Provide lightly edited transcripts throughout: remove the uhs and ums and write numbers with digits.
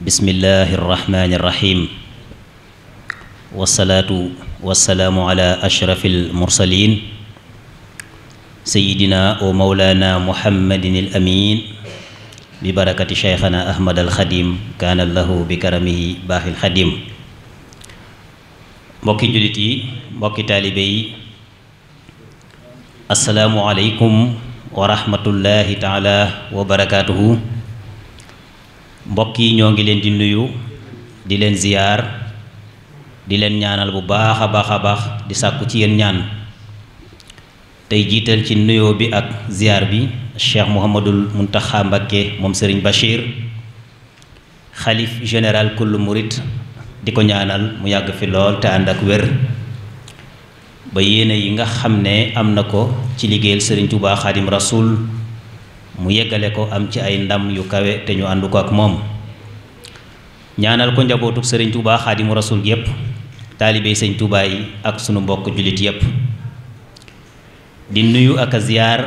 bismillahi irrahmani irrahim wasalaatu wasalaamu ala ashrafi almursalin sayidina wa maulana muhammadin al amin bi barakati cheikhana ahmad al xadim kaana lahu bi karamihi baaxil xadim. mbokki jullit yi, mbokki taalibe yi, asalaamu aleykum wa rahmatullahi taala wa barakaatuhu. mbokk yi ñoo ngi leen di nuyu, di leen ziyaar, di leen ñaanal bu baax a baax di sàkku ci yéen ñaan. tey jiital ci nuyoo bi ak ziyaar bi Cheikh Mouhamadul Muntaxa Mbakke moom Serigne Bachir, xalif général kullu murit, di ko ñaanal mu yàgg fi lool te ànd ak wér ba yéene yi nga xam ne am na ko ci liggéeyal Serigne Touba Xaadim Rasul mu yeggale ko, am ci ay ndam yu kawe te ñu ànd ko ak moom. ñaanal ko njabootuk Serigne Touba Xaadimu Rasul yépp, taalibey Sëñ Touba yi ak sunu mbokk jullit yépp. di nuyu ak a ziyaar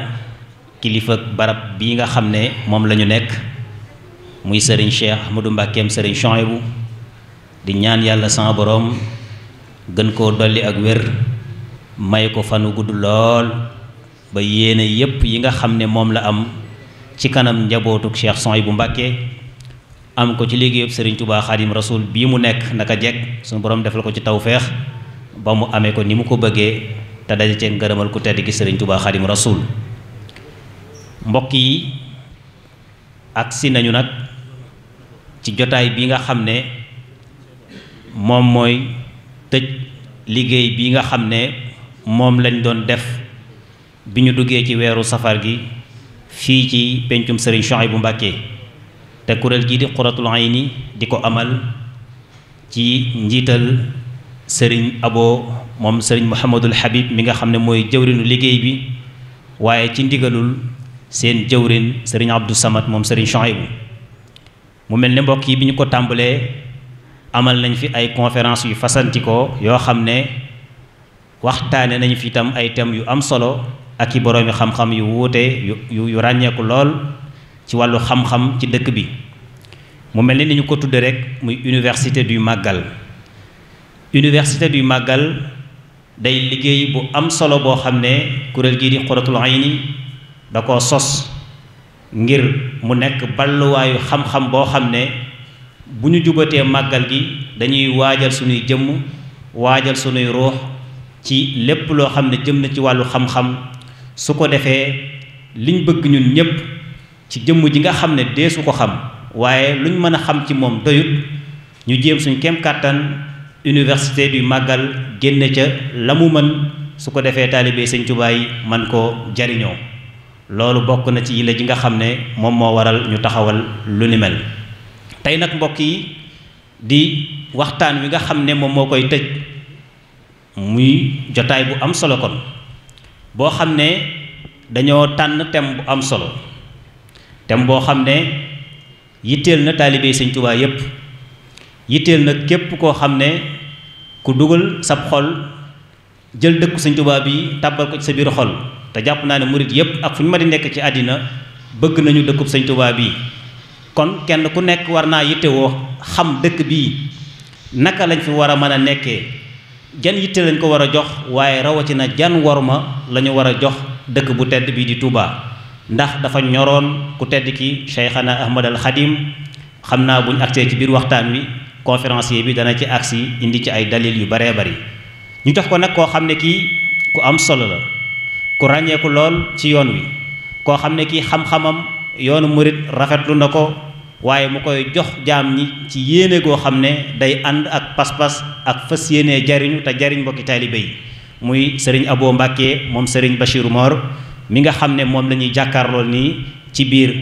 kilifa barab bii nga xam ne moom la ñu nekk muy Serigne Cheikh Ahmadou Mbakkeem Serigne Chouaïbou, di ñaan yàlla sama boroom gën koo dolli ak wér, may ko fanu gudd lool ba yéene yépp yi nga xam ne moom la am ci kanam njabootuk Cheikh Chouaïbou Mbacké am ko ci liggéeyub Serigne Touba Xaadim Rasul bii mu nekk naka jekk suñu boroom defal ko ci tawféex ba mu amee ko ni mu ko bëggee te daje cee ngërëmal ku tedd gi Serigne Touba Xaadim Rasul. mbokk yi, agsi nañu nag ci jotaay bi nga xam ne moom mooy tëj liggéey bi nga xam ne moom lañ doon def bi ñu duggee ci weeru safar gi fii ci pencum Serigne Chouaïbou Mbacké te kuréel gii di Qurratul Ayni di ko amal ci njiital Serigne Abo moom Serigne Mouhamadul Habib mi nga xam ne mooy jëwrinu liggéey bi, waaye ci ndigalul seen jëwrin Serigne Abdou Samad moom Serigne Chouaïbou. mu mel ne mbokk yi bi ñu ko tàmbalee amal nañ fi ay conférence yu fasantikoo yoo xam ne waxtaane nañu fi itam ay thèmes yu am solo ak i boroomi xam-xam yu wuute yu ràññeeku lool ci wàllu xam-xam ci dëkk bi. mu mel ni ñu ko tudde rek muy université du màggal. université du màggal day liggéey bu am solo boo xam ne kuréel gii di Qurratul Ayni da koo sos ngir mu nekk balluwaayu xam-xam boo xam ne bu ñu jubatee màggal gi dañuy waajal sunuy jëmm, waajal sunuy ruux ci lépp loo xam ne jëm na ci wàllu xam-xam. su ko defee liñ bëgg ñun ñépp ci jëmm ji nga xam ne deesu ko xam waaye luñ mën a xam ci moom doyut, ñu jéem suñ kem kàttan université du màggal génne ca la mu mën, su ko defee taalibe Sëñ Tuubaa yi man koo jariñoo. loolu bokk na ci yile ji nga xam ne moom moo waral ñu taxawal lu ni mel. tey nag mbokk yi, di waxtaan wi nga xam ne moom moo koy tëj muy jotaay bu am solo kon boo xam ne dañoo tànn thème bu am solo, thème boo xam ne yitteel na taalibe Sëñ Tuubaa yépp, yitteel na képp koo xam ne ku dugal sab xol jël dëkku Sëñ Tuubaa bi tàbbal ko ci sa biir xol. te jàpp naa ne murit yépp ak fu ñu ma di nekk ci àddina bëgg nañu dëkkub Sëñ Tuubaa bi. kon kenn ku nekk war naa yittewoo xam dëkk bii naka lañ fi war a mën a nekkee, jan yitte lañ ko war a jox, waaye rawatina jan worma la ñu war a jox dëkk bu tedd bii di Touba. ndax dafa ñoroon ku tedd ki Cheikhana Ahmad al Khadim. xam naa buñ agsee ci biir waxtaan wi conférencier bi dana ci agsi indi ci ay dalil yu baree bari. ñu jox ko nag koo xam ne kii ku am solo la, ku ràññeeku lool ci yoon wi, koo xam ne kii xam-xamam yoonu murit rafetlu na ko, waaye mu koy jox jaam ñi ci yéene goo xam ne day ànd ak pas-pas ak fas yéenee jariñu te jariñ mbokki taalibe yi. muy Serigne Abo Mbacké moom Serigne Bachir Mor mi nga xam ne moom la ñuy jàkkaarlool nii ci biir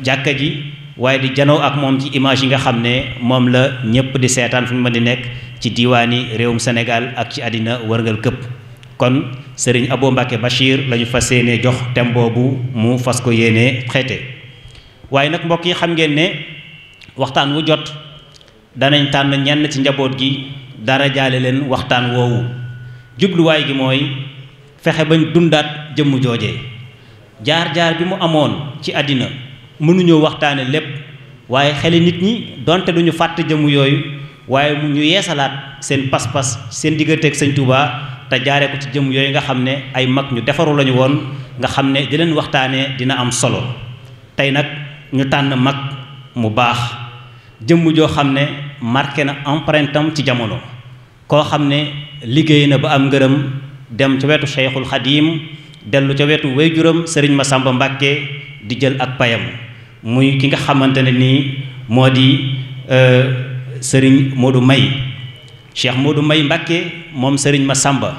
jàkka ji, waaye di janoo ak moom ci image yi nga xam ne moom la ñëpp di seetaan fu ñu mën di nekk ci diiwaani réewum Sénégal ak ci àddina wërngal këpp. kon Serigne Abo Mbacké Bachir la ñu fas yéenee jox thème boobu mu fas ko yéenee xeete. waaye nag mbokk yi, xam ngeen ne waxtaan wu jot danañ tànn ñenn ci njaboot gi dara jaale leen waxtaan woowu. jubluwaay gi mooy fexe bañ dundaat jëmm joojee, jaar-jaar bi mu amoon ci àddina mënuñoo waxtaane lépp, waaye xeli nit ñi donte duñu fàtte jëmm yooyu waaye mu ñu yeesalaat seen pas-pas seen digganteeg sëñ Touba te jaaree ko ci jëmm yooyu nga xam ne ay mag ñu defaru lañu woon nga xam ne di leen waxtaanee dina am solo tey nag ñu tànn mag mu baax jëmm joo xam ne marqué na empreinte am ci jamono koo xam ne liggéey na ba am ngërëm dem ca wetu Cheikhul Khadim dellu ca wetu wayjuram Sëriñ Massamba Mbàkke di jël ak payam muy ki nga xamante ne nii moo di Sëriñ Modou May Cheikh Modou May Mbàkke moom Sëriñ Massamba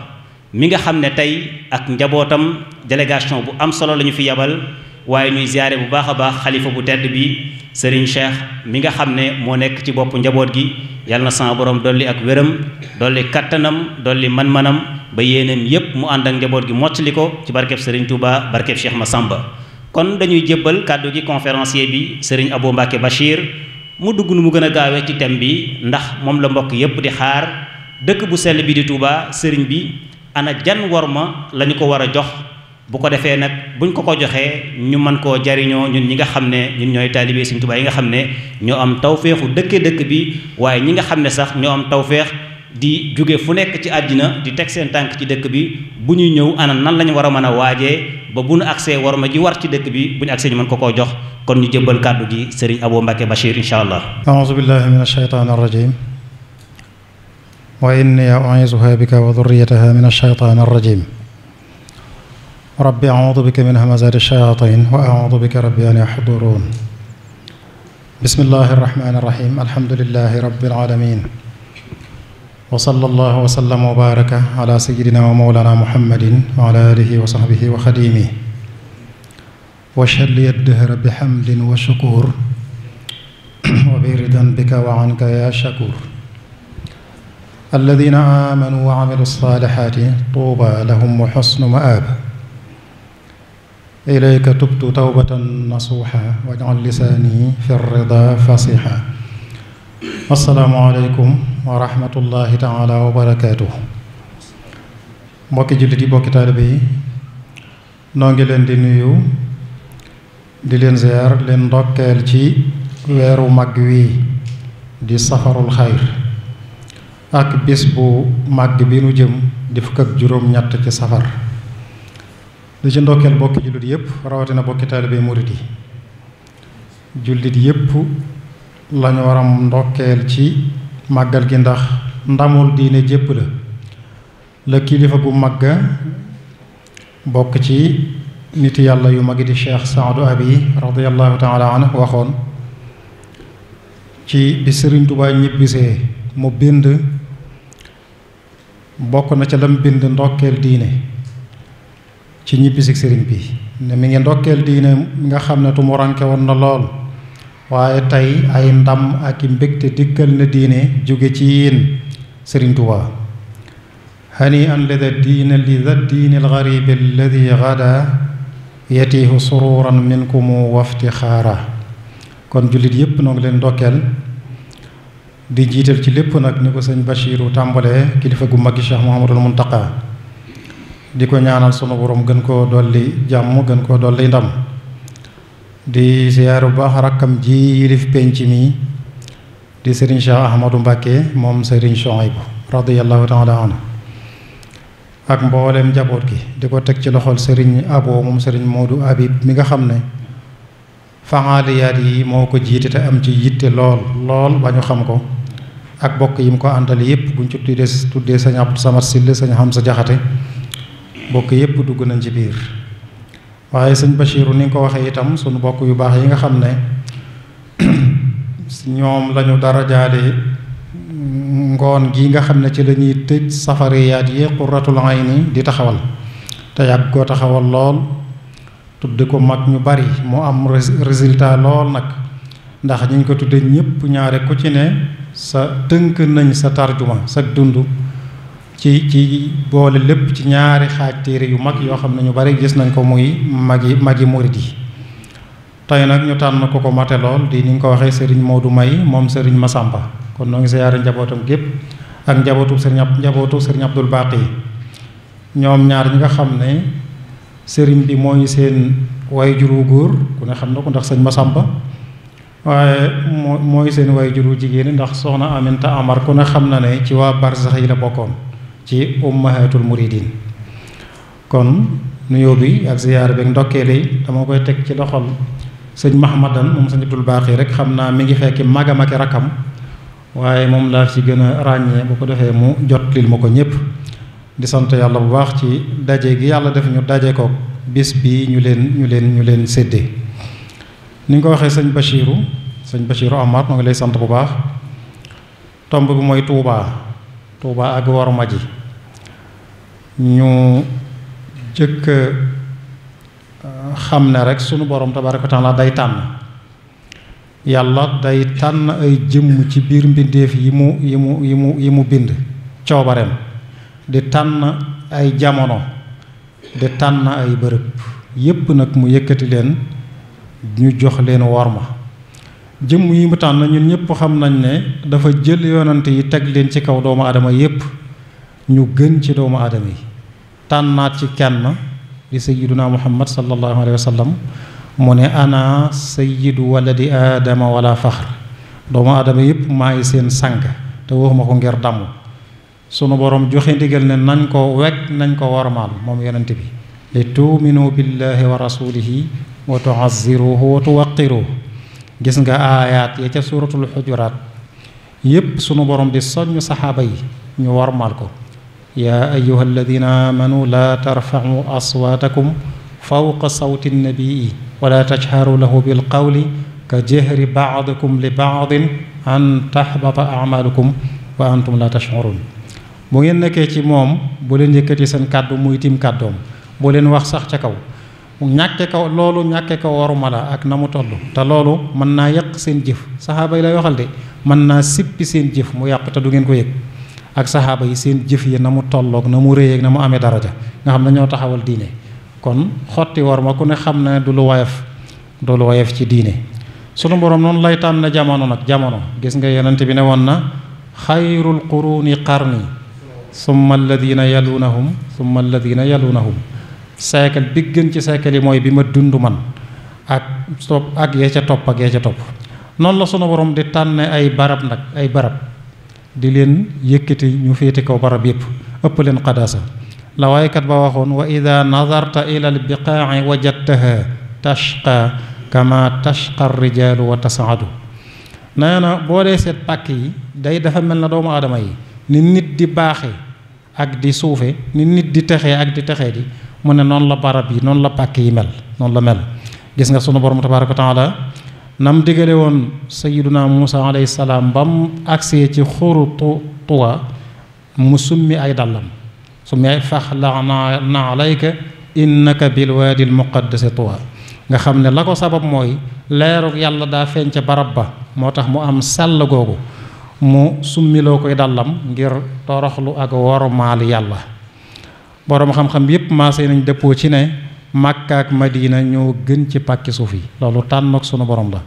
mi nga xam ne tey ak njabootam délégation bu am solo la ñu fi yabal waaye ñuy ziyaare bu baax a baax xalifa bu tedd bi Sëriñ Cheikh mi nga xam ne moo nekk ci bopp njaboot gi yàlla na sama borom dolli ak wéram dolli kattanam dolli man-manam ba yéeneen yépp mu ànd ak njaboot gi mottali ko ci barkeb Sëriñ Touba barkeb Cheikh Massamba kon dañuy jébbal kàddu gi conférencier bi Sëriñ Abo Mbacke Bachir mu dugg nu mu gën a gaawee ci thème bi ndax moom la mbokk yépp di xaar dëkk bu sell bi di Touba sëriñ bi ana jan worma la ñu ko war a jox bu ko defee nag buñ ko joxee ñu mën koo jariñoo ñun ñi nga xam ne ñun ñooy taalibe Sëriñ Touba yi nga xam ne ñoo am tawféexu dëkk bi waaye ñi nga xam ne sax ñoo am tawféex di jóge fu nekk ci àddina di teg seen tànk ci dëkk bi bu ñuy ñëw ana nan lañu war a mën a waajee ba bu nu agsee worma ji war ci dëkk bi bu ñu agsee ñu mën ko koo jox kon ñu jëbbal kàddu gi Sëriñ Abo Mbacke Bachir insha allah. a'uuzu billahi min ash-shaytaani ar-rajiim wa inni u'iizuha bika wa dhurriyyataha min ash-shaytaani ar-rajiim rabbi a'uuzu bika min hamazaati ash-shayaatiin wa a'uuzu bika rabbi an yahduruun bismillahi ar-rahmaani ar-rahiim alhamdulillahi rabbil aalamiin wa sallallahu wa sallam wa baraka ala sayyidina wa mawlana muhammadin wa ala alihi wa sahbihi wa xadimihi wa shalli ad-dahra bi hamdin wa shukur wa bi ridan bika wa anka ya shakur alladina amanu wa amilu salihati tuuba lahum wa husnu ma'ab ilayka tubtu tawbatan nasuha waj'al lisani fi rida fasiha assalaamu aleykum wa rahmatullahi taala wa barakaatuh mbokki jullit yi mbokki taalibe yi noo ngi leen di nuyu di leen ziyaar leen ndokkeel ci weeru mag wi di safarul xayr ak bis bu màgg bi nu jëm di fukk ak juróom-ñett ci safar di ci ndokkeel mbokki jullit yépp rawatina mbokki taalibe murit yi jullit yépp lañu waram ndokkeel ci màggal gi ndax ndamul diine jépp la kilifa gu màgga bokk ci nit yàlla yu magi di Cheikh Saadu Abi radiyallahu taala anhu waxoon ci bi Sëriñ Tuubaa ñibbisee mu bind bokk na ca lam bind ndokkeel diine ci ñibbisi sëriñ bi ne mi ngi ndokkeel diine mi nga xam ne tumuranke woon na lool waaye tey ay ndam ak i mbégte dikkal na diine jóge ci yéen Sëriñ Tuubaa hani an lida diine li da diine algarib alladi gada yatiihu sururan minkumu wafti xaara kon jullit yépp noo ngi leen ndokkeel di jiital ci lépp nag ni ko sëñ Bachiru tàmbalee kilifa gu mag gi Cheikh Mouhamadul Muntaqa di ko ñaanal sunu borom gën koo dolli jàmm gën koo dolli ndam di siyaar bu baax rakkam ji yilif penc mi di Serigne Cheikh Ahmadou Mbacke moom Serigne Chouaïbou radiyallahu taala anhu ak mboolem njaboot gi di ko teg ci loxol Serigne Abo moom Serigne Modou Habib mi nga xam ne faaliyaat yi moo ko jiite te am ci yitte lool ba ñu xam ko ak bokk yi mu ko àndal yépp buñ ci tuddee sëñ Abdou Samad Sille sëñ Hamza Jaxate bokk yépp dugg nañ ci biir waaye sëñ Bachiru ni nga ko waxee itam sunu bokk yu baax yi nga xam ne ñoom lañu dara jaale ngoon gi nga xam ne ci la ñuy tëj safariyaat yi Qurratul Ayni di taxawal te yàgg koo taxawal lool tudde ko mag ñu bari mu am résultat lool nag ndax ñi ñu ko tudde ñépp ñaare ku ci ne sa tënk nañ sa tarjuma sa dund ci boole lépp ci ñaari xaaj téere yu mag yoo xam ne ñu bari gis nañ ko muy magi murid yi tey nag ñu tànn ko mate lool di ni nga ko waxee Serigne Modou May moom Serigne Massamba kon noo ngi siyaare njabootam gépp ak njabootu Serigne Abdoul Baqi ñoom ñaar ñi nga xam ne Serigne bi mooy seen waajur wu góor ku ne xam na ko ndax sëñ Massamba waaye mooy seen waajur wu jigéen ndax soxna Aminta Amar ku ne xam na ne ci waa barsax yi la bokkoon ci ummahatul muridin. kon nuyoo bi ak ziyaar bi ak ndokkeel yi dama koy teg ci loxol sëñ Mahamadan moom sëñ Abdul Baaxi rek xam naa mi ngi fekki magam ak rakkam waaye moom laa ci gën a ràññee bu ko defee mu jot lil ma ko ñëpp di sant yàlla bu baax ci daje gi yàlla def ñu daje ko bis bi ñu leen séddee. ni nga ko waxee sëñ Bachiru Amar moo ngi lay sant bu baax. tomb bi mooy Touba ak worma ji ñu jëkk xam ne rek sunu borom tabaaraka wa taala day tànn yàlla day tànn ay jëmm ci biir mbindeef yi mu bind coobareem di tànn ay jamono di tànn ay bërëb yépp nag mu yëkkati leen ñu jox leen worma jëmm yi mu tànn ñun ñëpp xam nañ ne dafa jël yonante yi teg leen ci kaw doomu aadama yépp ñu gën ci doomu aadama yi tànnaat ci kenn di sayyiduna muhammad sallallahu alayhi wa sallam mu ne ana sayyidu waladi aadama wala faxr doomu aadama yépp maa ngi seen sang te waxuma ko ngir damm sunu borom joxe ndigal ne nañ ko wekk nañ ko wormaal moom yonante bi li tuuminu billahi wa rasulihi wa tuazziruhu wa tuwaqiruhu gis nga aayaat ya ca suuratul xujuraat yépp sunu borom di soññ saxaaba yi ñu wormaal ko yaa ayyuha alladina amanu laa tarfacu aswaatakum fawqa sawti nnabii wala tajharu lahu bilqawli ka jahri bacdikum li bacdin an taxbata acmaalukum wa antum la tashcuruun bu ngeen nekkee ci moom bu leen yëkkati seen kàddu muy tiim kàddoom bu leen wax sax ca kaw ñàkke ko waruma la ak na mu toll te loolu mën naa yàq seen jëf saxaaba yi lay waxal de mën naa sippi seen jëf mu yàq te du ngeen ko yëg ak saxaaba yi seen jëf yi na mu tolloog na mu réyeeg na mu amee daraja nga xam ne ñoo taxawal diine kon xotti war ma ku ne xam ne du lu woyof ci diine sunu borom noonu lay tànn jamono nag jamono gis nga yonent bi ne woon na xayrul quruni qarni summa alladina yalunahum siècle bi gën ci siècle yi mooy bi ma dund man ak yee ca topp noonu la sunu borom di tànne ay barab di leen yëkkati ñu féete kaw barab yépp ëpp leen qadaasa la waaykat ba waxoon wa ida nadarta ila al biqaa'i wajadtaha tashqa kama tashqa rijaalu wa tasaadu nee na boo dee seet pàkk yi dafa mel na doomu aadama yi ni nit di baaxe ak di suufe ni nit di texee ak di texee di mu ne noonu la barab yi noonu la pàkk yi mel noonu la mel gis nga sunu borom tabaaraka wa taala nam digale woon sayyiduna Muusa alayhi salaam ba mu agsee ci xuru Tuwa mu summi ay dàllam summi ay faxla'na alayka innaka bil waadil muqaddasi Tuwa nga xam ne la ko sabab mooy leerug yàlla daa feeñ ca barab ba moo tax mu am sell googu mu summiloo koy dàllam ngir toroxlu ak wormaal yàlla boroom xam-xam yépp maase nañ dëppoo ci ne Makka ak Madina ñoo gën ci pàkki suuf yi loolu tànn ak sunu borom la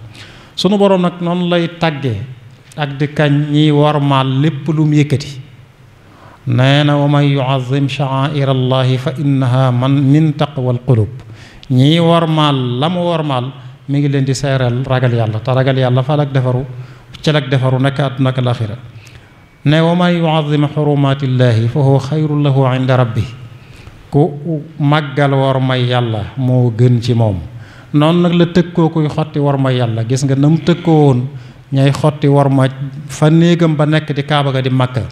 sunu borom nag noonu lay tàggee ak di kañ ñiy wormaal lépp lu mu yëkkati nee na wa man yu'azzim sha'a'ira allahi fa innaha min taqwal qulub ñiy wormaal la mu wormaal mi ngi leen di seereel ragal yàlla te ragal yàlla fa lak defaru ci lak defaru nekk àdduna ak laaxira ne wa man yu'azzim xurumaatillaahi fa huwa xayrun lahu inda rabbi ku màggal war may yàlla moo gën ci moom noonu nag la tëkkoo kuy xotti war may yàlla gis nga na mu tëkkoo woon ñay xotti war ma fa néegam ba nekk di kaaba ga di Makka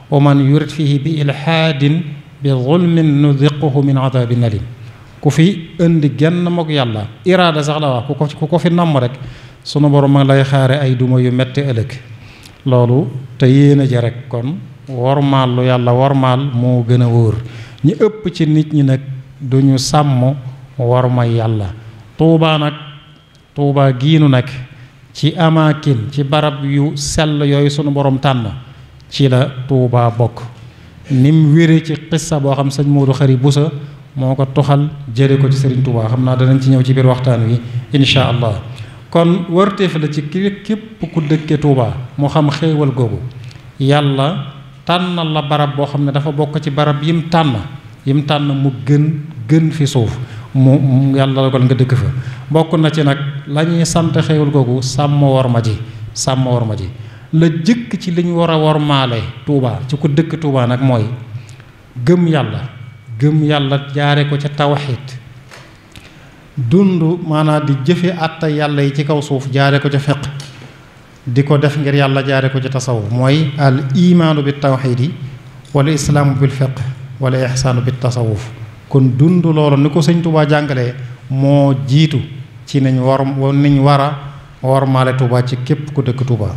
wa man yurid fihi bi ilhaadin bi zulmin nudiquhu min adabin alim ku fi indi genn mook yàlla iraada sax la wax ku ko fi namm rek sunu borom ma lay xaare ay duma yu metti ëllëg loolu te yéena ja rek kon wormaal lu yàlla wormaal moo gën a wóor ñi ëpp ci nit ñi nag duñu sàmm worma yàlla tuubaa giinu nag ci amaakin ci barab yu sell yooyu sunu borom tànn ci la tuubaa bokk nim wére ci xissa boo xam sëñ Moodu Xari Busa moo ko toxal jële ko ci sëriñ Tuubaa xam naa danañ ci ñëw ci biir waxtaan wi insha allah kon wërteef la ci képp ku dëkke Tuubaa mu xam xéewal googu yàlla tànnal la barab boo xam ne dafa bokk ci barab yim tànn mu gën fi suuf mu yàlla dogal nga dëkk fa. bokk na ci nag la ñuy sant xéewal googu sàmm worma ji la jëkk ci li ñu war a wormaale Touba ci ko dëkk Touba nag mooy gëm yàlla jaare ko ca tawxiid dund maanaam di jëfe àtta yàlla yi ci kaw suuf jaare ko ca fiq di ko def ngir yàlla jaare ko ca tasawuf mooy al imaanu bi tawxiidi wala islaamu bil fiq wala ihsaanu bi tasawuf kon dund loolu ni ko sëñ Touba jàngalee moo jiitu ci nañ war a wormaale Touba ci képp ku dëkk Touba.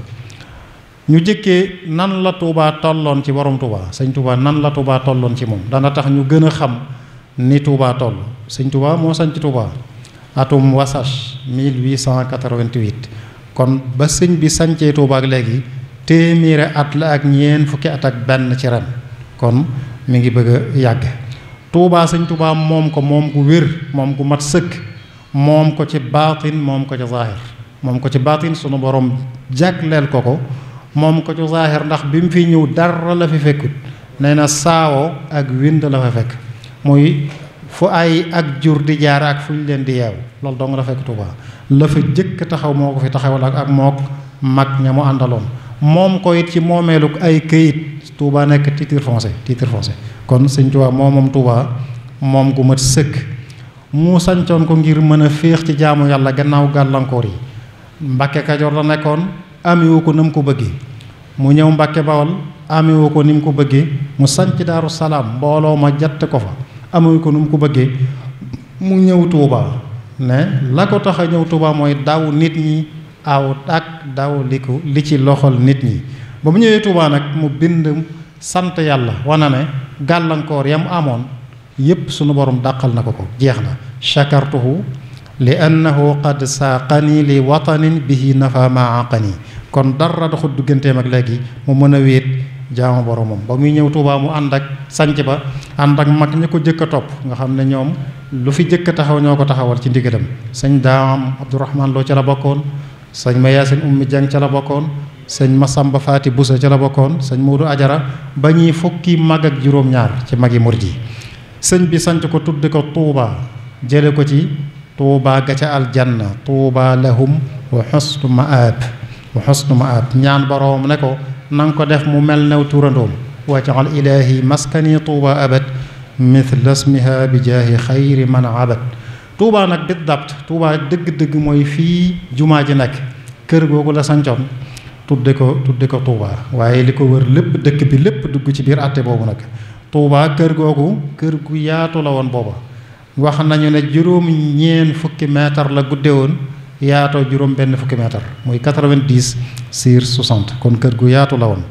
ñu jëkkee nan la Touba tolloon ci borom Touba sëñ Touba nan la Touba tolloon ci moom dana tax ñu gën a xam ni Touba toll. sëñ Touba moo sanc Touba atum wasach 1888 kon ba sëñ bi sancee Touba ak léegi téeméeri at la ak ñeent fukki at ak benn ci ren kon mi ngi bëgg a yàgg. Touba sëñ Touba moom gu wér moom gu mat sëkk moom ko ci baatin moom ko ci zaahir moom ko ci baatin sunu borom jagleel ko moom ko ci zaahir ndax bi mu fi ñëw dara la fi fekkut nee na saawo ak wind la fa fekk muy fu ay ak jur di jaar ak fu ñu leen di yeew loolu dong la fekk Touba la fa jëkk taxaw moo ko fi taxawal ak mook mag ña mu àndaloon moom ko it ci moomeelu ay këyit Touba nekk titre foncier kon sëñ Touba moom Touba moom gu mat sëkk mu sancoon ko ngir mën a féex ci jaamu yàlla gannaaw gàllankoor yi Mbàkke Kajoor la nekkoon amewu ko na mu ko bëggee mu ñëw Mbàkke Bawol amewu ko ni mu ko bëggee mu sanc Daaru Salaam mbooloo ma jatt ko fa amewu ko ni mu ko bëggee mu ñëw Touba ne la ko tax a ñëw Touba mooy daw nit ñi aw ak daw li ci loxol nit ñi ba mu ñëwee Touba nag mu bind sant yàlla wana ne gàllankoor yam amoon yépp sunu borom dàqal na ko jeex na shakartuhu li annahu qad saaqani li watanin bihi nafa ma aqani kon dara doxut digganteem ak léegi mu mën a wéet jaamu boromam ba muy ñëw Touba mu ànd ak sanc ba ànd ak mag ñi ko jëkk a topp nga xam ne ñoom lu fi jëkk a taxaw ñoo ko taxawal ci ndigalam sëñ Daam Abdourahman Lo ca la bokkoon sëñ ma Yaasin Ummi Jang ca la bokkoon sëñ Masamba Faati Busa ca la bokkoon sëñ Moodu Ajara ba ñuy fukki mag ak juróom-ñaar ci magi murid yi sëñ bi sanc ko tudde ko Touba jële ko ci Touba ga ca aljanna Touba lahum wa husnu maab ñaan boroom ne ko nanga ko def mu mel new turandoom waj'al ilaahi maskani Touba abad mithla ismiha bi jaahi xayri man abad Touba nag bidabt Touba dëgg-dëgg mooy fii jumaa ji nekk kër googu la sancoon tudde ko Touba waaye li ko wër lépp dëkk bi lépp dugg ci biir àtte boobu nag Touba kër googu kër gu yaatu la woon booba wax nañu ne juróom ñeen fukki mètre la gudde woon yaatoo juróom benn fukki mètre muy 90 sur 60 kon kër gu yaatu la woon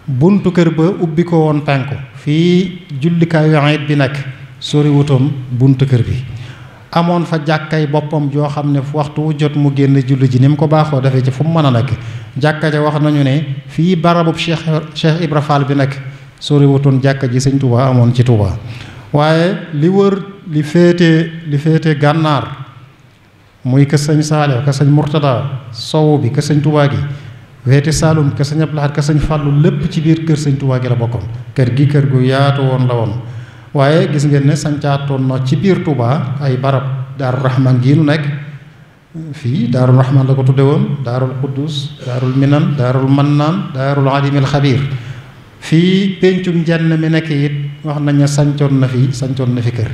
buntu kër ba ubbi ko woon penku fii jullikaayu ayit bi nekk sori wutoon buntu kër bi amoon fa jàkkay boppam joo xam ne waxtu wu jot mu génn julli ji ni mu ko baaxoo defee ci fu mu mën a nekk jàkka ja wax nañu ne fii barabub Cheikh Ibra Fall bi nekk sori wutoon jàkka ji sëñ Touba amoon ci Touba waaye li wër li féete gànnaar muy kër sëñ Saalew kër sëñ Murtada sowu bi kër sëñ Touba gi weeti Saalum kër sëñ Abdou Lahad kër sëñ Fàllu lépp ci biir kër sëñ Touba gi la bokkoon kër gi kër gu yaatu woon la woon waaye gis ngeen ne sancaatoon na ci biir Touba ay barab Daaru Rahman gii nu nekk fii Daaru Rahman la ko tudde woon Daarul Quddus Daarul Minan Daarul Mannaan Daarul Alimil Xabiir fii péncum jenn mi nekk it wax nañ ne sancoon na fi kër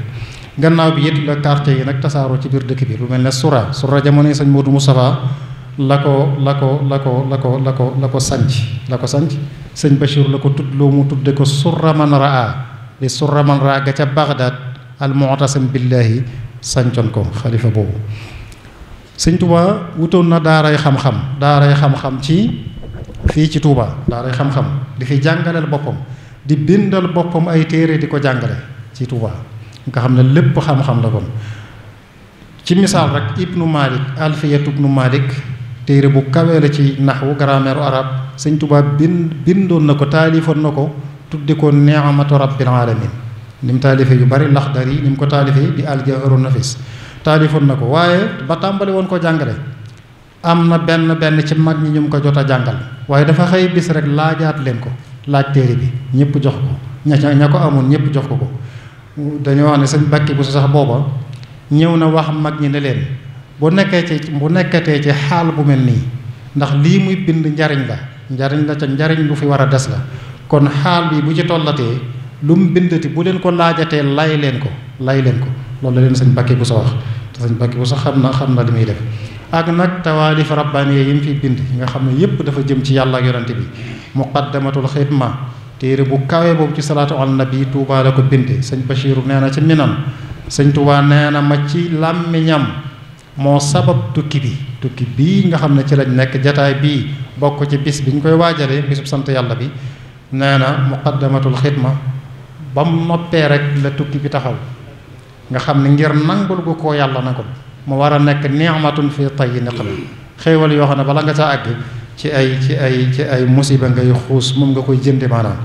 gannaaw bi it la quartier yi nag tasaaroo ci biir dëkk bi lu mel ne sura jamono yi sëñ Modou Moustapha la ko sanc sëñ Bachir la ko tuddloo mu tudde ko surra man raa li surra man raa ga ca Baghdad al mu'tasim billahi sancoon ko xalifa boobu sëñ Touba wutoon na daaray xam-xam ci fii ci Touba daaray xam-xam di fi jàngaleel boppam di bindal boppam ay téere di ko jàngale ci Touba nga xam ne lépp xam-xam la kon ci misaal rek Ibnu Malik Alfiyatu Ibnu Malik téere bu kawee la ci naxwu grammaire arab sëñ Touba bindoon na ko taalifoon na ko tudde ko ni'matu rabbil alamin ni mu taalifee yu bari Laxdari ni mu ko taalifee di Al-Jawharun Nafis taalifoon na ko waaye ba tàmbali woon ko jàngale am na benn ci mag ñi ñu ko jot a jàngal waaye dafa xëy bis rek laajaat leen ko laaj téere bi ñëpp jox ko ña ko amoon ñëpp jox ko dañoo wax ne sëñ Bàkki bu sax booba ñëw na wax mag ñi ne leen bu nekkatee ci xaal bu mel nii ndax lii muy bind njariñ la ca njariñ lu fi war a des la kon xaal bi bu ci tollatee lu mu bindati bu leen ko laajatee lay leen ko loolu la leen sëñ Mbàkke bu sa wax te sëñ Mbàkke bu sa xam na li muy def ak nag tawaalif rabbaaniya yi mu fi bind nga xam ne yépp dafa jëm ci yàlla ak yonante bi muqaddamatul xidma téere bu kawe boobu ci salaatu ala nabi Tuubaa la ko binde sëñ Bachiru nee na ci minan sëñ Tuubaa nee na ma ci làmmiñam moo sabab tukki bii nga xam ne ci lañ nekk jataay bii bokk ci bis bi ñu koy waajalee bisub sant yàlla bi nee na muqaddamatul xidma ba mu noppee rek la tukki bi taxaw nga xam ne ngir nangul gu ko yàlla nangul mu war a nekk ni'matun fi tayyi niqam xéewal yoo xam ne bala nga ca àgg ci ay musiba ngay xuus moom nga koy jënde maanaam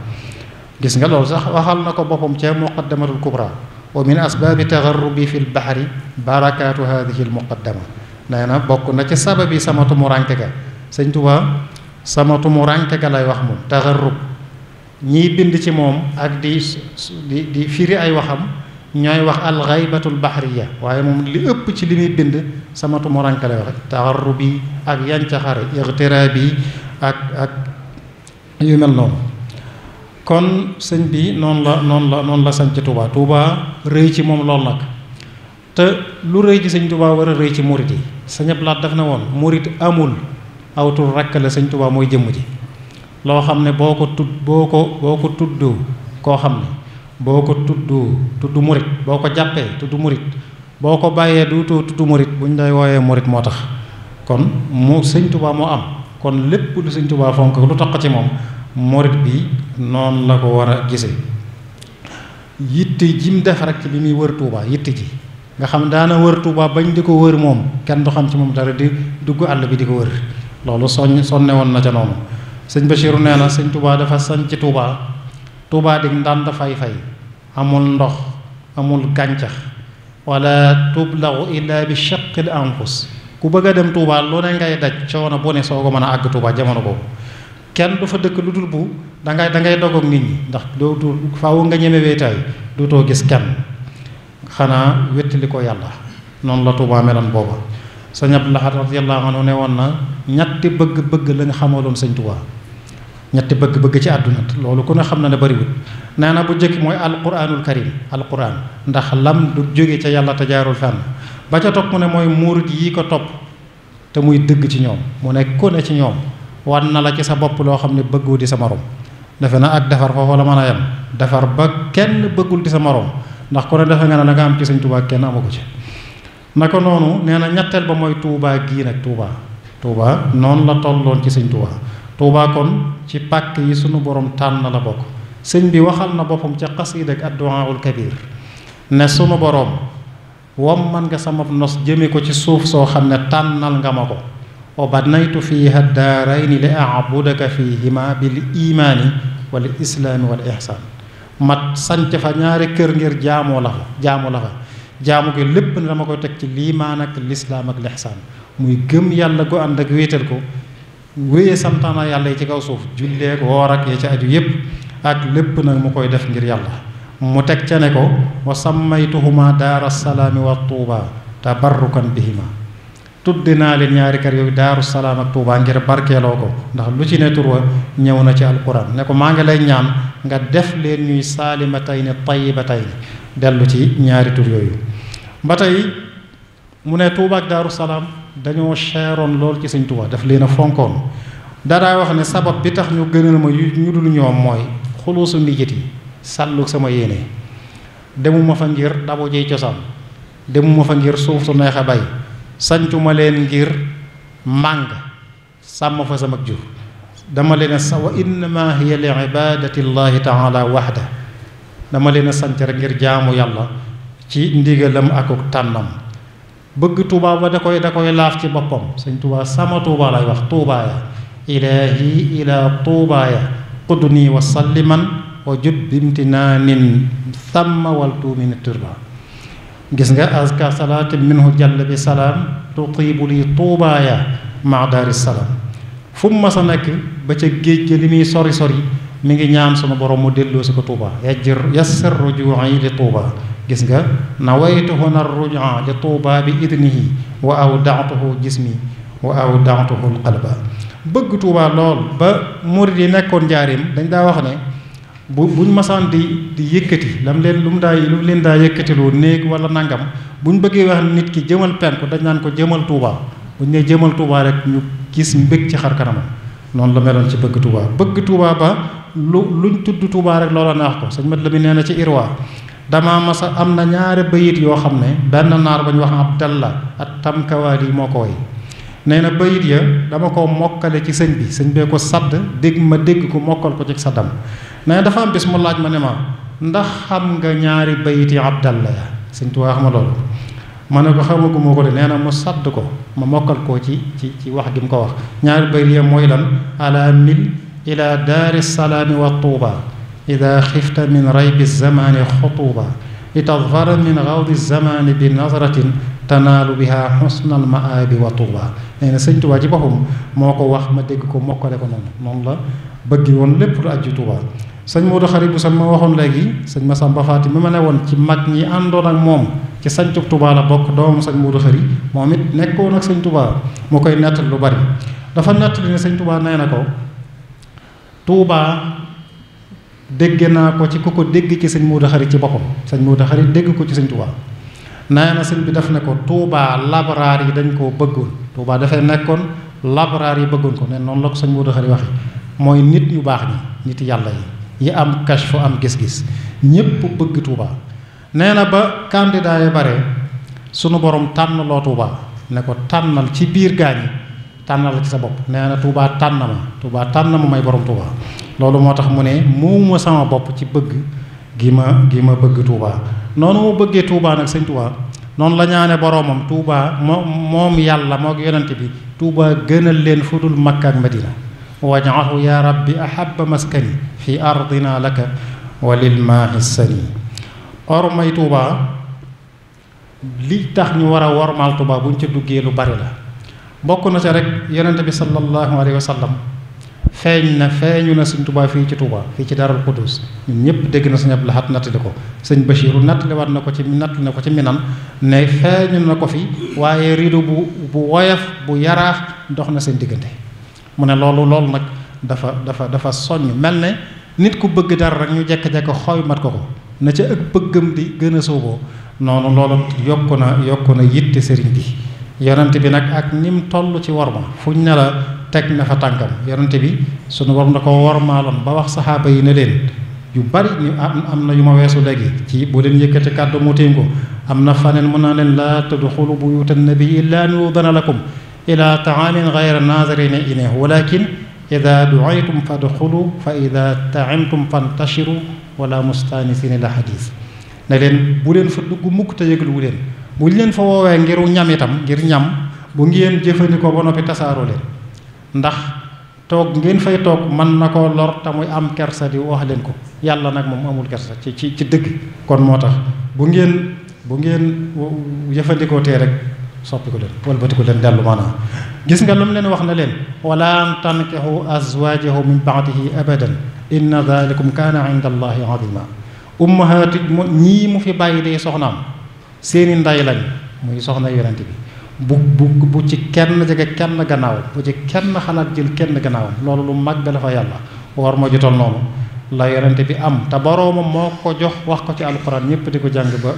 gis nga loolu sax waxal na ko boppam ca muqaddamatul kubra wa min asbaabi tagarrubi fi lbahri barakaatu hadihi l muqaddama nee na bokk na ci sababi sama tumuranke ga sëñ Tuubaa sama tumuranke ga lay wax moom tagarrub ñiy bind ci moom ak di firi ay waxam ñooy wax alxaybatul bahriya waaye moom li ëpp ci li muy bind sama tumuranke lay wax tagarrubi ak yancaxare ixtiraabi ak yu mel noonu kon sëñ bi noonu la sañ ci Touba rëy ci moom lool nag te lu rëy ci sëñ Touba war a rëy ci murit yi sëñ Abdou Lahad daf na woon murit amul awtul rakk la sëñ Touba mooy jëmm ji loo xam ne boo ko tudd koo xam ne boo ko tudd murit boo ko jàppee tudd murit boo ko bàyyee duutoo tudd murit bu ñu lay wooyee murit moo tax kon mu sëñ Touba moo am kon lépp lu sëñ Touba fonk lu tax ci moom murit bi noonu la ko war a gise yitte ji mu def rek ci bi muy wër Touba yitte ji nga xam daana wër Touba bañ di ko wër moom kenn du xam ci moom dara di dugg àll bi di ko wër loolu sonne woon na ca noonu sëñ Bachiru nee na sëñ Touba dafa sañ ci Touba di ndànd fay amul ndox amul gàncax wala tublaxu illa bi shaqil anfus ku bëgg a dem Touba lu ne ngay daj coono bu ne soo ko mën a àgg Touba jamono boobu kenn du fa dëkk lu dul bu dangay dogoog nit ñi ndax dootul faaw nga ñeme weetaay dootoo gis kenn xanaa wéttali ko yàlla noonu la Touba meloon booba sëñ Abdou Lahad radiyallahu anhu ne woon na ñetti bëgg-bëgg la nga xamaloon sëñ Touba ñetti bëgg-bëgg ci àdduna loolu ku ne xam na ne bariwul nee na bu jëkk mooy alquranul karim alquran ndax lam du jóge ca yàlla te jaarul fenn ba ca topp mu ne mooy murid yi ko topp te muy dëgg ci ñoom mu ne ku ne ci ñoom wan na la ci sa bopp loo xam ne bëggoo di sa morom defe na ak defar foofu la mën a yem defar ba kenn bëggul di sa morom ndax ku ne defe nga ne la nga am ci sëñ Touba kenn amagu ci naka noonu nee na ñetteel ba mooy Touba gii nag Touba noonu la tolloon ci sëñ Touba kon ci pàkk yi sunu borom tànn la bokk sëñ bi waxal na boppam ca xasiida ak addu'aul kabir ne sunu borom man nga sama nos jëme ko ci suuf soo xam ne tànnal nga ma ko wa banaytu fiiha daarayni li a'budaka fiihima bil imaani wal islaami wal ihsaan mat sanc fa ñaari kër ngir jaamu la fa jaamu gi lépp ne dama koy teg ci liimaan ak lislaam ak lihsaan muy gëm yàlla gu ànd ak wéetal ko wéye santaana yàlla yi ci kaw suuf julleek woor ak ya ci aju yépp ak lépp nag mu koy def ngir yàlla mu teg ca ne ko wa sammaytuhuma daara salaami wa tuuba tabarrukan bihima tudde naa leen ñaari kër yooyu daaru salaam ak tuuba ngir barkeeloo ko ndax lu ci ne tur wa ñëw na ci alquran ne ko maa ngi lay ñaan nga def leen ñuy saalimatayni tayyibatayni dellu ci ñaari tur yooyu ba tey mu ne tuuba ak daaru salaam dañoo cheroon lool ci sëñ Tuubaa daf leen a fonkoon daraa wax ne sabab bi tax ñu gënal ma ñu dul ñoom mooy xuluusu nijit yi sàllu sama yéene demuma fa ngir dabu jiy cosaan demuma fa ngir suuf su neex a bay sancuma leen ngir màng sàmm fa sama jur dama leen a sa wa innama hiya li ibadati llahi taala waxda dama leen a sanc rek ngir jaamu yàlla ci ndigalam akuk tànnam bëgg Touba ba da koy laaf ci boppam sëñ Touba sama Touba lay wax Toubaaya ilaahi ila Toubaaya qudni wa salliman wa jud bimtinaanin thamma wal tuumini turba gis nga azka salaatin minhu jàll bi salaam tutiibu li Toubaaya ma daari salaam fu mu mas a nekk ba ca géej gi li muy sori mi ngi ñaan sunu borom mu delloo si ko Touba yassir rujuu'i li Touba gis nga nawaytuhu narruja li tuuba bi idnihi wa awda'tuhu jismi wa awda'tuhu alqalba bëgg Tuubaa lool ba murid yi nekkoon njaareem dañ daa wax ne buñ masaan di yëkkati lu mu leen daa yëkkatiloo néeg wala nangam buñ bëggee wax nit ki jëmal penku dañ naan ko jëmal Tuubaa buñ ne jëmal Tuubaa rek ñu gis mbég ci xar kanamam noonu la meloon ci bëgg Tuubaa ba luñ tudd Tuubaa rek loola naax ko sëñ mat la mi nee na ci Irwa dama masa am na ñaari bayit yoo xam ne benn naar ba ñu wax Abdallah at Tamkawaali moo ko way nee na bayit ya dama ko mokkale ci sëñ bee ko sadd dégg ko mokkal ko ci saddam nee na dafa am bis mu laaj ma ne ma ndax xam nga ñaari bayit yi Abdallah ya sëñ Tuubaa wax ma loolu ma ne ko xamaguma ko de nee na mu sadd ko ma mokkal ko ci wax gi mu ko wax ñaari bayit ya mooy lan ala mil ila daari salaami wa tuuba ida xifta min raybi zamani xutuuba litadfara min gawdi zamani bi nazratin tanaalu biha xusnal maabi wa tuuba nee na sëñ Tuubaa ci boppam moo ko wax ma dégg ko mokkale ko noonu la bëggi woon lépp lu aju Tuubaa sëñ Moodu Xari bu ma waxoon léegi sëñ Masamba Faati mi ma ne woon ci mag ñi àndoon ak moom ci sañcub Tuubaa la bokk doomam sëñ Moodu Xari moom it nekkoon ak sëñ Tuubaa moo koy nettali lu bari dafa nettali ne sëñ Tuubaa nee na ko Tuubaa dégg naa ko ci ku ko dégg ci sëñ Moodu Xari ci boppam sëñ Moodu Xari dégg ko ci sëñ Tuubaa nee na sëñ bi daf ne ko Tuubaa labraar yi dañ koo bëggoon Tuubaa dafay nekkoon labraar yi bëggoon ko ne noonu la ko sëñ Moodu Xari waxe mooy nit ñu baax ñi nit yàlla yi am kashfu am gis-gis ñépp bëgg Tuubaa nee na ba candidat yi bare sunu borom tànn loo Tuubaa ne ko tànnal ci biir gaañi tànnal ci sa bopp nee na Tuubaa tànn ma may borom Tuubaa loolu moo tax mu ne muuma sama bopp ci bëgg gi ma bëgg Tuubaa noonu mu bëggee Tuubaa nag sëñ Tuubaa noonu la ñaane boroomam Tuubaa moom yàlla moo yonent bi Tuubaa gënal leen fu dul Makka ak Madina waj'alhu ya rabbi ahabba maskani fi ardina laka wa lil maahi sani or may Tuubaa li tax ñu war a wormaal Tuubaa buñ ca duggee lu bari la bokk na ca rek yonent bi sallallahu alayhi wa sallam feeñu na sëñ Tuubaa fii ci Tuubaa fii ci Daarul Xuddus ñun ñëpp dégg na sëñ Abdul Ahad nattali ko sëñ Bachiru nattali na ko ci Minan ne feeñu na ko fi waaye rido bu woyof bu yaraax dox na seen diggante mu ne loolu nag dafa soññ mel ne nit ku bëgg dara rek ñu jekk-jekk xooy mat ko na ca ak bëggam di gën a sooboo noonu loolu yokku na yitte sëriñ bi yonent bi nag ak nim toll ci worma fuñ ne la teg na fa tànkam yonent bi sunu borom da ko wormaaloon ba wax saxaaba yi ne leen yu bari ñu am na yu ma weesu léegi ci bu leen yëkkati kàddu mu téem ko am na faneen mun naa leen laa tadxulu buyuuta nabi illa an yuudana lakum ila taamin gayra naazirina ilayhi walakin ida duaytum fadxulu fa ida taimtum fantashiru wala mustanisina la xadis ne leen bu leen fa dugg mukk te yëgluwu leen bu leen fa woowee ngiru ñam itam ngir ñam bu ngeen jëfandikoo ba noppi tasaaroo leen ndax toog ngeen fay toog mën na koo lor te muy am kersa di wax leen ko yàlla nag moom amul kersa ci dëgg kon moo tax bu ngeen jëfandikoo tee rek soppi ko leen walbati ko leen dellu maanaam gis nga lu mu leen wax na leen wala an tankihu azwajahu min baadihi abadan inna dalikum kaana inda allahi azima ummahaati ñii mu fi bàyyi day soxnaam seeni nday lañ muy soxna yonent bi bu ci kenn jege kenn gannaawam bu ci kenn xalaat jël kenn gannaawam loolu lu mag bi la fa yàlla war moo jotal noonu la yonent bi am te boroomam moo ko jox wax ko ci alquran ñëpp di ko jàng ba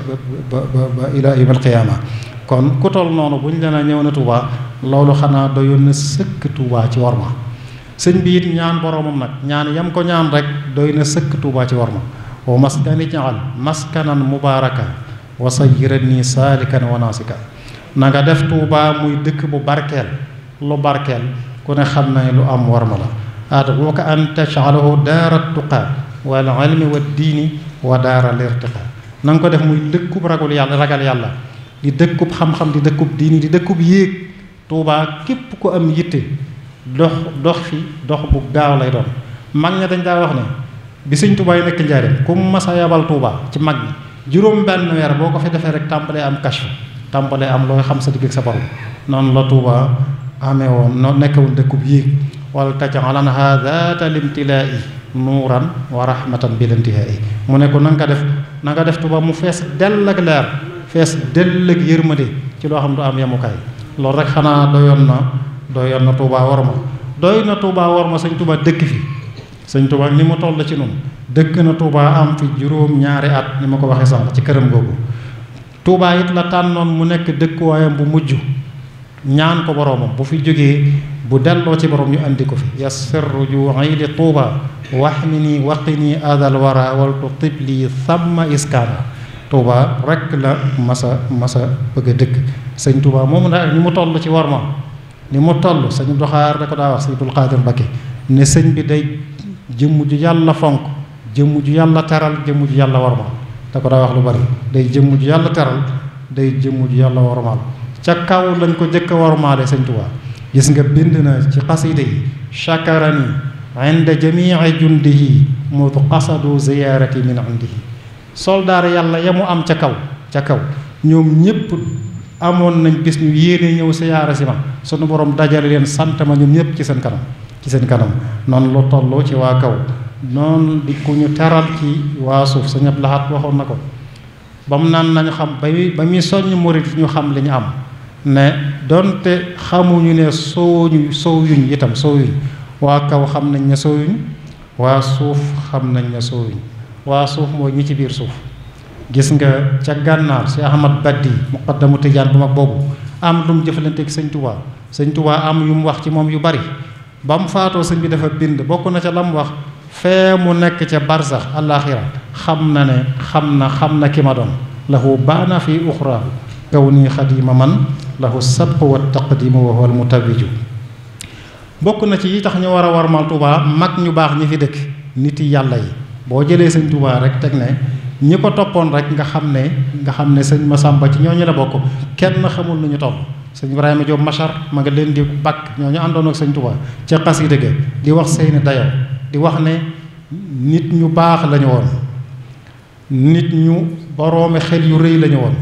ila yawmal qiyaama kon ku toll noonu bu ñu leen a ñëw na Tuubaa loolu xanaa doyoon na sëkk Tuubaa ci worma sëñ bi it ñaan boroomam nag ñaan yam ko ñaan rek doy na sëkk Tuubaa ci worma wa maskani jaal maskanan mubaaraka wa sayyirani saalikan wa naasika na nga def Tuubaa muy dëkk bu barkeel lu barkeel ku ne xam na lu am worma la ad'uuka an taj'alahu daara tuqaa wal ilmi wa diini wa daara lirtiqaa na nga ko def muy dëkkub ragal yàlla di dëkkub xam-xam di dëkkub diini di dëkkub yéeg Tuubaa képp ku am yitte dox fi dox bu gaaw lay doon mag ña dañ daa wax ne bi sëñ Tuubaa yi nekk njaareem ku mas a yabal Tuubaa ci mag ñi juróom benn weer boo ko fi defee rek tàmbalee am kashfu tàmbalee am looy xam sa digg ak sa borom noonu la Tuubaa amee woon noonu nekkoon dëkkub yéeg wala taj'alanhaa zaata limtilaa'i nuuran wa rahmatan bil intihaa'i mu ne ko na nga ko def na nga def Touba mu fees dell ak leer fees dell ak yërmande ci loo xam du am yemukaay loolu rek xanaa doyoon na Touba war ma doy na Touba war ma sëñ Touba dëkk fi sëñ Touba ni mu toll ci noonu dëkk na Touba am fi juróom-ñaari at ni ma ko waxee sànq ci këram googu Touba it la tànnoon mu nekk dëkkuwaayam bu mujj ñaan ko boroomam bu fi jógee bu delloo ci borom ñu andi ko fi yassirru ju'i li Touba wahmini waqini adal wara wal tutib li thamma iskaana Touba rek la masa bëgg a dëkk sëñ Touba moom nag ni mu toll ci war ma ni mu toll sëñ Abdou Khadre da ko daa wax sëñ Abdou Khadre Mbacké ne sëñ bi day jëmm ju yàlla fonk jëmm ju yàlla teral jëmm ju yàlla warmaal da ko daa wax lu bari day jëmm ju yàlla teral day jëmm ju yàlla warmaal ca kaw lañ ko jëkk a warmaale sëñ Touba gis nga bind na ci xasida yi chakarani inda jamii jundihi mut qasadu ziyarati min indihi soldaar yàlla ya mu am ca kaw ñoom ñëpp amoon nañ bis ñu yéene ñëw siyaara si ma sunu borom dajale leen sant ma ñoom ñëpp ci seen kanam noonu lu toll ci waa kaw noonu di ku ñu teral ci waa suuf Sëñ Abdou Lahad waxoon na ko ba mu naan nañu xam ba muy soññ murit ñu xam li ñu am ne donte xamuñu ne soowuñ itam waa kaw xam nañ ne soowuñ waa suuf xam nañ ne soowuñ waa suuf mooy ñi ci biir suuf gis nga ca gànnaar si Ahmad Baddi muqaddamu Tijaan bu mag boobu am lu mu jëfalante ak sëñ Touba am yu mu wax ci moom yu bari ba mu faatoo sëñ bi dafa bind bokk na ca la mu wax fee mu nekk ca barzax àllaaxira xam na ki ma doon lahu baana fi uxraahu kaw nii xadima man lahu sabq wa taqdimu wa huwa al mutawiju bokk na ci yi tax ñu war a warmal Touba mag ñu baax ñi fi dëkk nit yi yàlla yi boo jëlee sëñ Touba rek teg ne ñi ko toppoon rek nga xam ne sëñ Masamba ci ñooñu la bokk kenn xamul nu ñu toll sëñ Ibrahima Diop Machar ma nga leen di bakk ñooñu àndoon ak sëñ Touba ca xasida ga di wax seeni dayo di wax ne nit ñu baax lañu woon nit ñu boroomi xel yu rëy lañu woon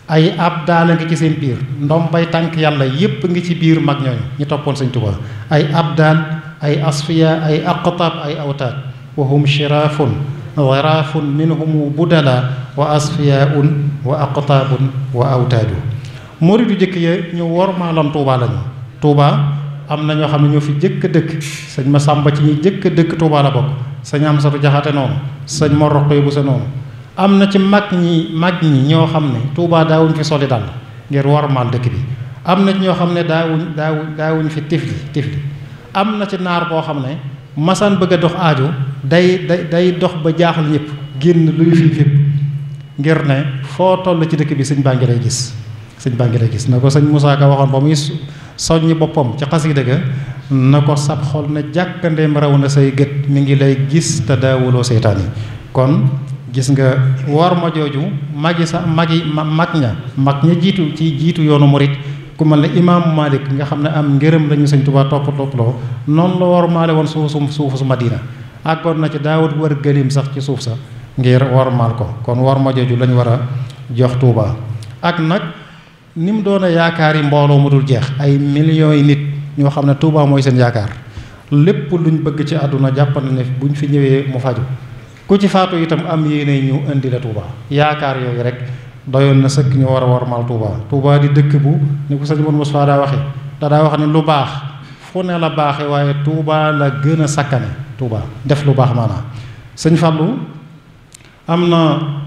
ay ab daala ngi ci seen biir ndombay tànk yàlla yépp ngi ci biir mag ñooñu ñu toppoon sëñ Touba ay ab daal ay asfiya ay aqtab ay awtaad wa hum shiraafun waraafun minhum budala wa asfiyaun wa aqtaabun wa awtaadu muridu jëkk ya ñu wormaaloon Touba lañu Touba am na ñoo xam ne ñoo fi jëkk dëkk sëñ Masamba ci ñi jëkk dëkk Touba la bokk sëñ Amsatu Jaxate noonu sëñ Mor Roqee bu sa noonu am na ci mag ñi ñoo xam ne Touba daawuñ fi soli dal ngir wormaal dëkk bi am na ci ñoo xam ne daawuñ fi tifli am na ci naar boo xam ne masaan bëgg a dox aajo day dox ba jaaxal ñëpp génn luy fii fépp ngir ne foo toll ci dëkk bi sëñ baa ngi lay gis na ko sëñ Moussa Ka waxoon ba muy soññi boppam ci xasida ga na ko sab xol na jàkkandeem raw na say gët mi ngi lay gis te daawuloo seytaan yi kon gis nga war ma jooju mag ña jiitu yoonu murit ku mel ne imaamu Malik nga xam ne am ngërëm lañu sëñ Touba topploo noonu la wormaale woon suufu su Madina àggoon na ci daawut wër gëlim sax ci suuf sa ngir wormaal ko kon war ma jooju lañu war a jox Touba ak nag ni mu doon a yaakaar yi mbooloo mu dul jeex ay millions yi nit ñoo xam ne Touba mooy seen yaakaar lépp luñ bëgg ci àdduna jàpp na ne buñ fi ñëwee mu faju ku ci faatu itam am yéene ñu indi la Touba yaakaar yooyu rek doyoon na sëkk ñu war a warmal Touba di dëkk bu ni ko sëñ Modou Moustapha daa waxe daa wax ne lu baax fu ne la baaxe waaye Touba la gën a sakkane Touba def lu baax maanaam sëñ Fallou am na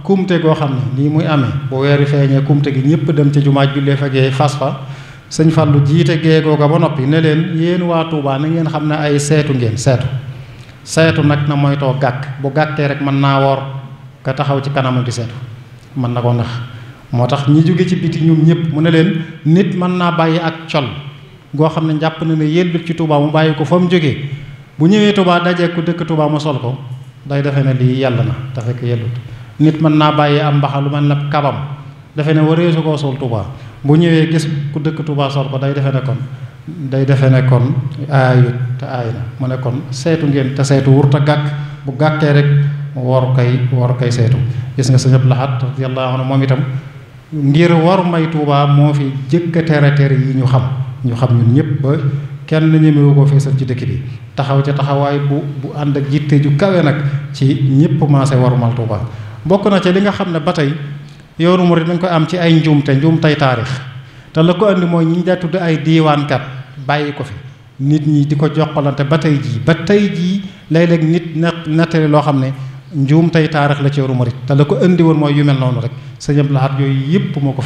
kumte goo xam ne nii muy amee bu weeri feeñee kumte gi ñëpp dem ci jumaa jullee fa gee fas fa sëñ Fallou jiite gee googa ba noppi ne leen yéen waa Touba na ngeen xam ne ay seetu ngeen seetu nag na moytoo gàkk bu gàkkee rek mën naa woor ka taxaw ci kanamam di seetu mën na ko nax moo tax ñi jóge ci biti ñoom ñëpp mu ne leen nit mën naa bàyyi ak col goo xam ne jàpp na ne yellut ci Touba mu bàyyi ko fa mu jógee bu ñëwee Touba dajee ku dëkk Touba mu sol ko day defe ne lii yàlla na te fekk yellut nit mën naa bàyyi am mbaxa lu mel ne kabam defe ne waree su koo sol Touba bu ñëwee gis ku dëkk Touba sol ko day defe ne kon aayut te aay na mu ne kon seetu ngeen te seetu wurta gàkk bu gàkkee rek war kay seetu gis nga sëñ Abdou Lahad radiyallahu anhu moom itam ngir war may Touba moo fi jëkk tere yi ñu xam ñun ñëpp ba kenn ñemewu ko feesal ci dëkk bi taxaw ca taxawaay bu ànd ak jitte ju kawe nag ci ñëpp maase warmal Touba bokk na ci li nga xam ne ba tey yoonu murid dañ koy am ci ay njuumtey taarix te la ko andi mooy ñi daa tudd ay diiwaankat bàyyi ko fi nit ñi di ko jokkalante ba tey jii léeg-léeg nit nettali loo xam ne njuumtey taarix la ci yoonu murid te la ko andi woon mooy yu mel noonu rek sëñ Abdul Ahad yooyu yëpp moo ko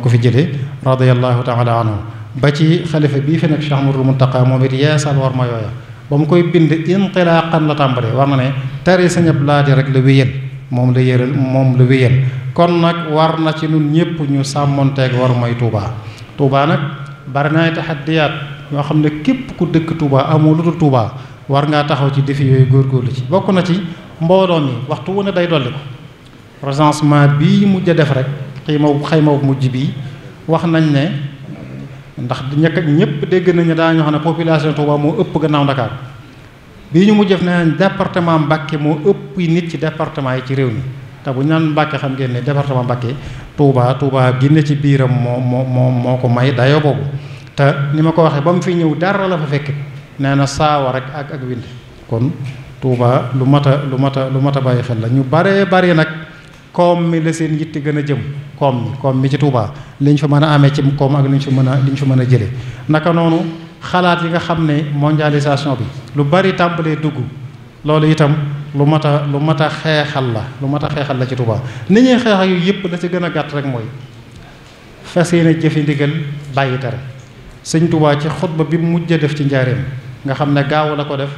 fi jëlee radiyallahu taala anhu ba ci xalifa bii fi nekk Cheikh Ahmadul Muntaqa moom it yeesal war ma yooya ba mu koy bind intilaaqan la tàmbalee war na ne tari sëñ Abdul Ahad rek la wéyal moom la wéyal kon nag war na ci ñun ñëpp ñu sàmmonteeg war may Touba nag bari na ay taxaddiyaat yoo xam ne képp ku dëkk Touba amoo lu dul Touba war ngaa taxaw ci défi yooyu góorgóorlu ci bokk na ci mbooloo mi waxtu wu ne day dolli ko recensement bii mujj a def rek xayma mujj bii wax nañ ne ndax ñëpp dégg nañu daañu xam ne population Touba moo ëpp gannaaw Dakar bii ñu mujj def nee nañ département Mbacké moo ëpp nit ci département yi ci réew mi te bu ñu naan Mbacké xam ngeen ne département Mbacké Touba génne ci biiram moo ko may dayoo boobu te ni ma ko waxee ba mu fi ñëw dara la fa fekk nee na saawa rek ak wind kon Touba lu mat a bàyyi xel la ñu bare nag koom mi la seen yitte gën a jëm koom mi ci Touba liñ fa mën a amee ci koom ak liñ fa mën a jële naka noonu xalaat yi nga xam ne mondialisation bi lu bari tàmbalee dugg loolu itam lu mat a xeexal la ci Touba ni ñuy xeex ak yu yëpp la ci gën a gàtt rek mooy fas yéene jëfi ndigal bàyyi tere sëñ Touba ci xutba bi mu mujj def ci njaareem nga xam ne gaaw la ko def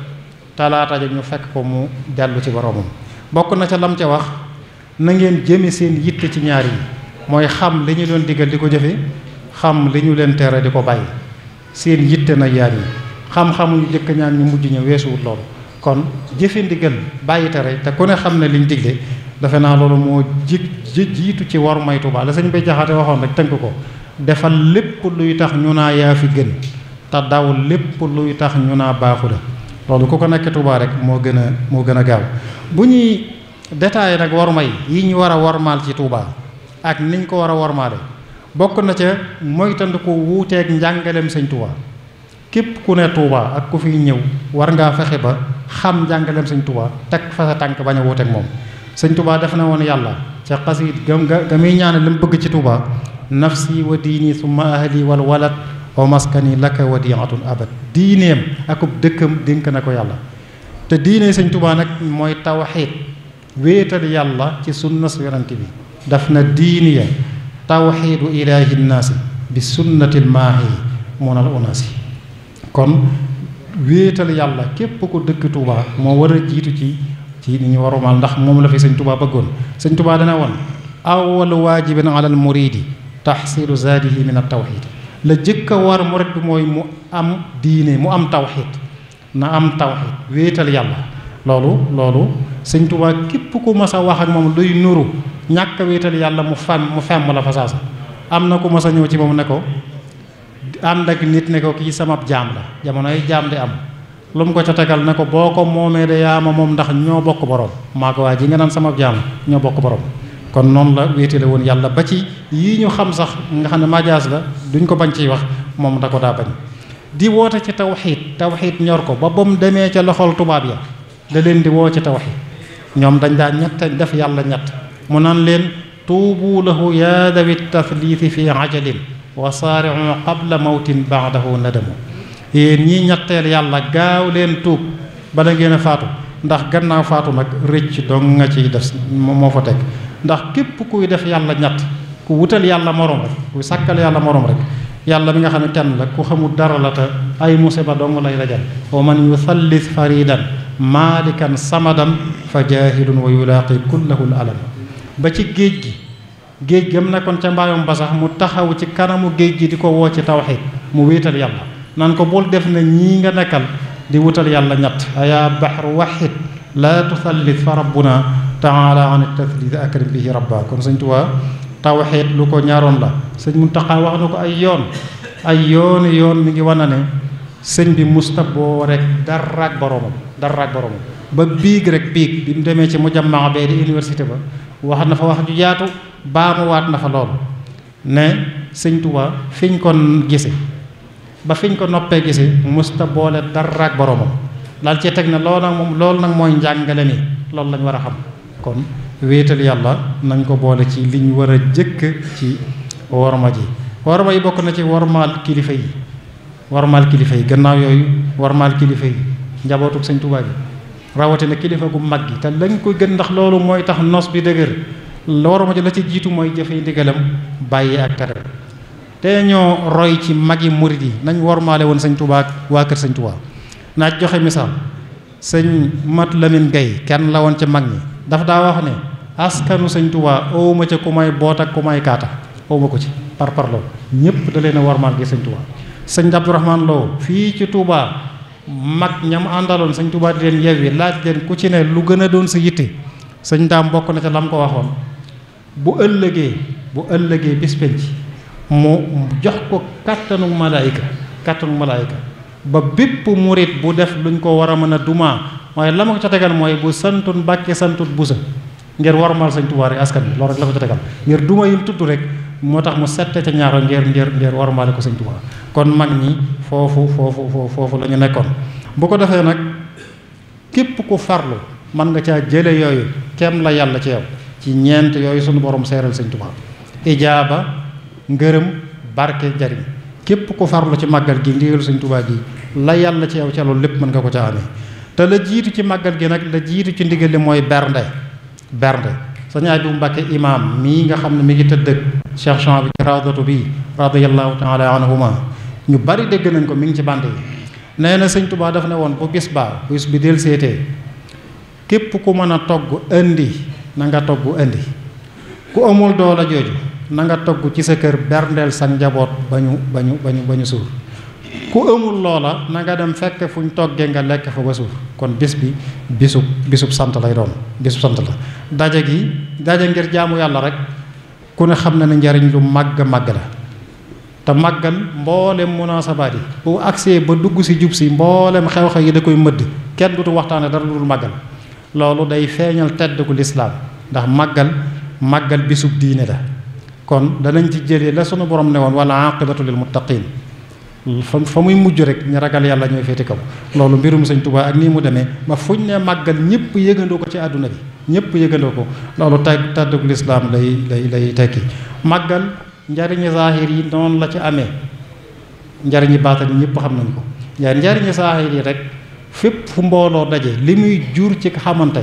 talaata ja ñu fekk ko mu dellu ci boromam bokk na ca lam ca wax na ngeen jëme seen yitte ci ñaar yi mooy xam li ñu doon digal di ko jëfe xam li ñu leen tere di ko bàyyi seen yitte na yaar yi xam-xamuñu jëkk ñaan ñu mujj ñëw weesuwut loolu kon jëfe ndigal bàyyi tere te ku ne xam ne liñ digle defe naa loolu moo jiitu ci war may Tuubaa la sëñ Bay Jaxate waxoon rek tënk ko defal lépp luy tax ñu naa yaa fi gën te daw lépp luy tax ñu naa baaxu la loolu ku ko nekk Tuubaa rek moo gën a gaaw bu ñuy détaillé nag war may yi ñu war a warmaal ci Tuubaa ak niñ ko war a warmaale bokk na ca moytandiku wuuteeg njàngaleem sëñ Tuubaa képp ku ne Tuubaa ak ku fiy ñëw war ngaa fexe ba xam njàngaleem sëñ Tuubaa teg fa sa tànk bañ a wuuteeg moom sëñ Tuubaa def na woon yàlla ca xasiid ga muy ñaane li mu bëgg ci Tuubaa nafsi wa diini summa ahli wal walad wa maskani laka wadiatun abad diineem akub dëkkam dénk na ko yàlla te diine sëñ Tuubaa nag mooy tawxiid wéetal yàlla ci sunnas yonent bi daf na diiniya tawxiidu ilaahi nnaasi bi sunnatil maahi munal unaasi kon wéetal yàlla képp ku dëkk Tuubaa moo war a jiitu ci ni ñu warumal ndax moom la fi sëñ Tuubaa bëggoon sëñ Tuubaa dana woon awwalu waajibin alal muriidi taxsilu zaadihi min at tawxiid la jëkk a war murid bi mooy mu am diine mu am tawxiid na am tawxiid wéetal yàlla loolu sëñ Tuubaa képp ku mas a wax ak moom luy nuru ñàkk a wéetal yàlla mu femm la fa saasa am na ku mas a ñëw ci moom ne ko ànd ak nit ne ko kii sama jaam la jamono ay jaam di am lu mu ko ca tegal ne ko boo ko moomee de yaama moom ndax ñoo bokk borom maa ko waa ji nga naan sama jaam ñoo bokk borom kon noonu la wéetale woon yàlla ba ci yii ñu xam sax nga xam ne majaas la duñ ko bañ ciy wax moom da ko daa bañ di woote ci tawxiid ñor ko ba mu demee ca loxol tubaab ya da leen di woo ci tawxiid ñoom dañ daa ñett def yàlla ñett mu naan leen tuubu lahu yaa dawi tathliiti fi ajalin wa saari'u qabla mawtin ba'dahu nadamu yéen ñii ñetteel yàlla gaaw leen tuub bala ngeen a faatu ndax gannaaw faatu nag rëcc dong nga ciy def moo fa teg ndax képp kuy def yàlla ñett ku wutal yàlla morom rek ku sàkkal yàlla morom rek yàlla mi nga xam ne kenn la ku xamul dara la te ay musiba dong lay dajal wa man yusallis faridan maalikan samadan fa jaahilun wa yulaaqi kullahu alam ba ci géej gam nekkoon ca mbaayom ba sax mu taxaw ci kanamu géej gi di ko woo ci tawxiid mu wéetal yàlla naan ko bul def na ñii nga nekkal di wutal yàlla ñett ayaa baxru waxid laa tusallit fa rabbuna taala an tathlit akrim bihi rabba kon sëñ Tuubaa tawxiid lu ko ñaaroon la sëñ Muntaxa wax na ko ay yoon mi ngi wana ne sëñ bi musta boo rek daraak boromam ba biig bi mu demee ci mujammaa bee di université ba wax na fa wax ju yaatu baamuwaat na fa loolu ne sëñ Tuubaa fiñ ko gise ba fiñ ko noppee gise musta boole dara ak boromam daal cee teg na loolu nag mooy njàngale mi loolu lañ war a xam kon wéetal yàlla nañ ko boole ci liñ war a jëkk ci worma ji. worma yi bokk na ci wormaal kilifa yi gannaaw yooyu wormaal kilifa yi njabootuk Sëñ Tuubaa gi rawatina kilifa gu mag gi te lañ ko gën ndax loolu mooy tax nos bi dëgër. worma ji la ci jiitu mooy jëfe ndigalam bàyyi ak tere te ñoo roy ci magi murid yi nañ wormaale woon Sëñ Tuubaa ak waa kër Sëñ Tuubaa. naa joxe misaal sëñ Mat Lamin Gay kenn la woon ca mag ñi daf daa wax ne askanu Sëñ Tuubaa owuma ca ku may boot ak ku may kaata owuma ko ci par loolu ñëpp da leen a wormaal gi Sëñ Tuubaa. sëñ Abdourahmane Lo fii ci Tuubaa mag ñam àndaloon Sëñ Tuubaa di leen yewwi laaj leen ku ci ne lu gën a doon sa yitte sëñ daam bokk na ca lam ko waxoon bu ëllëgee bis penc mu jox ko kàttanu malaayika ba bépp murit bu def luñ ko war a mën a dumaa waaye la ma ko ca tegal mooy bu santut Mbàkke santut Busa ngir warmal Sëñ Tuubaa rek askan bi loolu rek la ko ca tegal ngir duma yim tudd rek moo tax mu sette ca ñaaro ngir warmaale ko Sëñ Tuubaa. kon mag ñi foofu la ñu nekkoon bu ko defee nag képp ku farlu mën nga caa jële yooyu kem la yàlla ci yow ci ñeent yooyu sunu borom seeral Sëñ Tuubaa ijaaba ngërëm barke jariñ képp ku farlu ci màggal gi ndigal Sëñ Tuubaa gi la yàlla ci yow ca loolu lépp mën nga ko ca amee te la jiitu ci màggal gi nag la jiitu ci ndigal li mooy bernde Sëñ Abibu Mbàkke imaam mii nga xam ne mi ngi tëdd Cheikh Chan bi ci rawdatu bi radiyallahu taala anhuma ñu bari dégg nañ ko mi ngi ci bànd yi nee na Sëñ Tuubaa daf ne woon bu bis bi del seetee képp ku mën a togg indi na nga togg indi ku amul doole jooju na nga togg ci sa kër berndeel sa njaboot ba ñu suur ku amul loola na nga dem fekk fu ñu toggee nga lekk fa ba suur kon bis bi bisub sant lay doon bisub sant la daje ngir jaamu yàlla rek ku ne xam na ne njariñ lu màgg la te màggal mboolem munaasabaat yi bu agsee ba dugg si jub si mboolem xew-xew yi da koy mëdd kenn dutu waxtaane dara lu dul màggal loolu day feeñal tedd ku lislaam ndax màggal bisub diine la kon danañ ci jëlee la sunu borom ne woon wala aqibatu lil muttaqin fa muy mujj rek ñu ragal yàlla ñooy féete kaw loolu mbirum Sëñ Tuubaa ak nii mu demee ba fuñ ne màggal ñëpp yëgandoo ko ci àdduna bi ñëpp yëgandoo ko loolu tedd ku lislaam lay tekki màggal njariñi zaahir yi noonu la ci amee njariñi baatin yi ñëpp xam nañ ko njariñi zaahir yi rek fépp fu mbooloo daje li muy jur ci xamante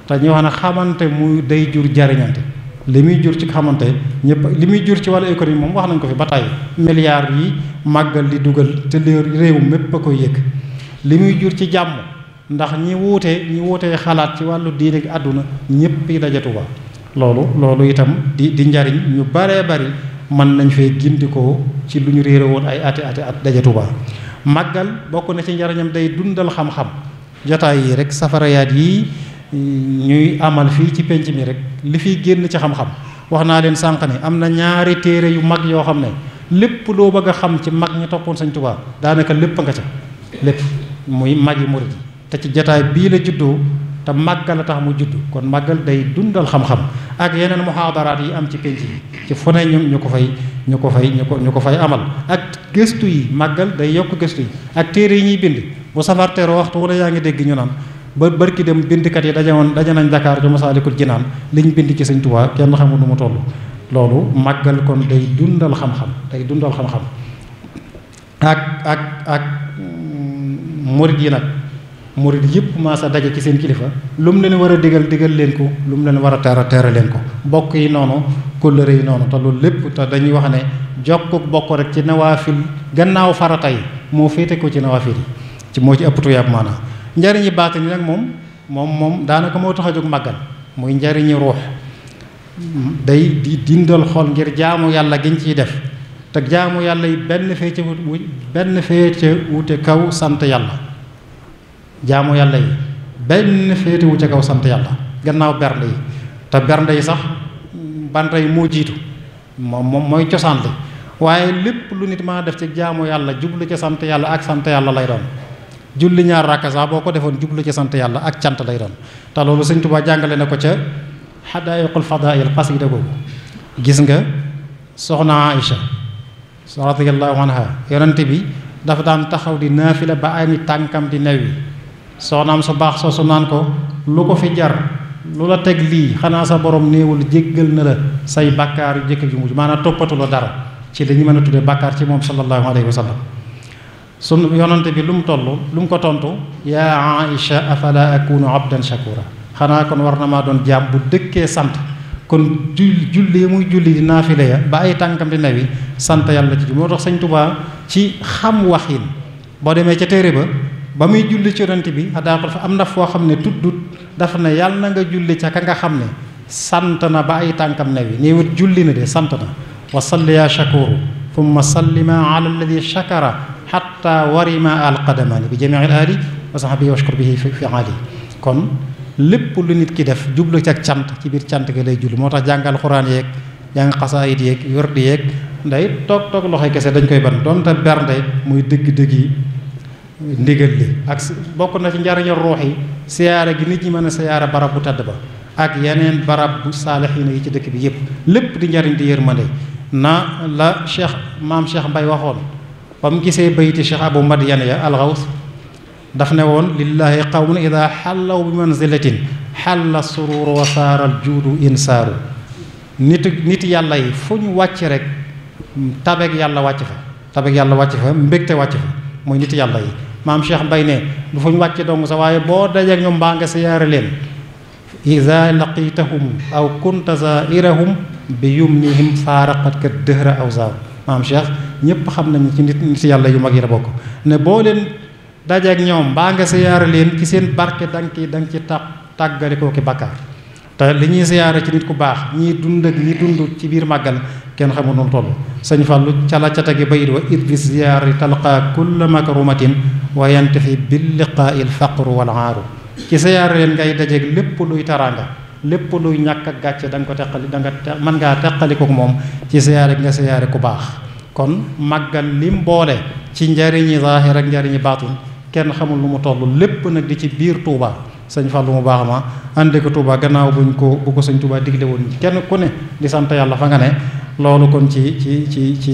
te ñu wax ne xamante muy day jur jariñante li muy jur ci xamante ñëpp li muy jur ci wàllu économie moom wax nañ ko fi ba tàyyi milliards yi màggal di dugal te réew mépp a koy yëg li muy jur ci jàmm ndax ñi wuutee xalaat ci wàllu diine ak àdduna ñëpp yi daje Tuubaa loolu itam di njariñ ñu baree bari mën nañ fee gindikoo ci lu ñu réere woon ay ati at daje Tuubaa màggal bokk na ci njariñam day dundal xam-xam jotaay yi rek safarayaat yi ñuy amal fii ci penc mi rek li fiy génn ci xam-xam wax naa leen sànq ne am na ñaari téere yu mag yoo xam ne lépp loo bëgg a xam ci mag ñi toppoon Sëñ Tuubaa daanaka lépp nga ca lépp muy mag yi murid yi te ci jotaay bii la juddoo te màggal a tax mu judd kon màggal day dundal xam-xam ak yeneen muhaadaraat yi am ci penc yi ci fu ne ñu ko fay amal ak gëstu yi màggal day yokk gëstu yi ak téere yi ñuy bind bu safar teeroo waxtu wala yaa ngi dégg ñu naan ba barki dem bindkat yi daje nañ Dakar ci Masaalikul Jinaan liñ bind ci Sëñ Tuubaa kenn xamul nu mu toll loolu màggal kon day dundal xam-xam ak murid yi nag murid yëpp maasa daje ci seen kilifa lu mu leen war a digal leen ko lu mu leen war a teera leen ko bokk yi noonu kóllëre yi noonu te loolu lépp te dañuy wax ne jokkuk bokk rek ci nawaafil gannaaw farata yi moo féete ko ci nawaafil yi ci moo ci ëpp tuyaab maanaam njariñi baatin yi nag moom daanaka moo tax a jóg màggal muy njariñi ruux day di dindal xol ngir jaamu yàlla giñ ciy def te jaamu yàlla yi benn féete wute kaw sant yàlla jaamu yàlla yi benn féete wu ca kaw sant yàlla gannaaw bernde yi te bernde yi sax bernde yi moo jiitu moom mooy cosaan li waaye lépp lu nit maa def ci jaamu yàlla jublu ca sant yàlla ak sant yàlla lay doon julli ñaar rakka sax boo ko defoon jublu ci sant yàlla ak cant lay doon te loolu Sëñ Tuubaa jàngale na ko ca xadaayiqul fadaa'il xasida googu gis nga soxna Aïcha radiyallahu anha yonente bi dafa daan taxaw di naafila ba ay tànkam di new yi soxnaam su baax soosu naan ko lu ko fi jar lu la teg lii xanaa sa borom néewul jéggal na la say bàkkaar yu jëkk ju mujj maanaam toppatu la dara ci li ñu mën a tuddee bàkkaar ci moom sallallahu alayhi wa sallam. sunu yonante bi lu mu toll lu mu ko tontu yaa Aïcha afala akunu abdan shakura xanaa kon war na maa doon jaam bu dëkkee sant kon julli muy julli di naafile ya ba ay tànkam di newi sant yàlla ci moo tax sëñ Tuubaa ci xam waxin boo demee ca téere ba muy julli ci yonante bi adaaxul fa am na foo xam ne tuddut dafa ne yàlla na nga julli ca ka nga xam ne sant na ba ay tànkam newi néewut julli na de sant na wa salli ya shakuru thumma sallima ala alladi shakara xatta warima alqadamaani bi jamii al aali wa sahbihi washkur bihi fi aali kon lépp lu nit ki def jublu ci ak cant ci biir cant gi lay julli moo tax jàngal xuraan yeeg jàng xasaayid yeeg wërdi yeeg nday toog loxoy kese dañ koy ban doonte bernde muy dëgg-dëgg yi ndigal li ak bokk na ci njariñu ruux yi siyaara gi nit ñi mën a siyaara barab bu tedd ba ak yeneen barab bu saalixiina yi ci dëkk bi yëpp lépp di njariñ di yërmande na la maam Cheikh Mbay waxoon ba mu gisee bayti Cheikh Abou Madiane ya alxaws daf ne woon lillahi qawmun ida xallaw bi manzilatin xalla sururu wa saaral juudu insaaru nit yàlla yi fu ñu wàcc rek tabeg yàlla wàcc fa mbégte wàcc fa mooy nit yàlla yi maam Cheikh Mbay ne du fu ñu wàcc dong sa waaye boo dajeek ñoom mbaa nga siyaare leen ida laqitahum aw kunta zairahum bi yumnihim faaraqat ka dëhra aw zaaw maam Cheikh ñëpp xam nañu ci nit yàlla yu mag yi la bokk ne boo leen dajeek ñoom mbaa nga siyaare leen ci seen barke danga ci tàggale koo ki bàkkaar te li ñuy siyaare ci nit ku baax ñii dund ak ñi dund ci biir màggal kenn xamul noonu toll sëñ Fallu cala ca tagi bayit wa it bi ziyaari talqa kulla makrumatin wa yantafi bil liqaai l faqru wal aaru ci siyaare leen ngay dajeek lépp luy taraanga lépp luy ñàkk ak gàcce da nga ko teqali mën ngaa teqali ko moom ci siyaare nga siyaare ku baax kon màggal lim boole ci njariñi zaahir ak njariñi baatin kenn xamul lu mu toll lépp nag di ci biir Touba sëñ Fallu mu baax ma àndi ko Touba gannaaw bu ko sëñ Touba digle woon kenn ku ne di sant yàlla fa nga ne loolu kon ci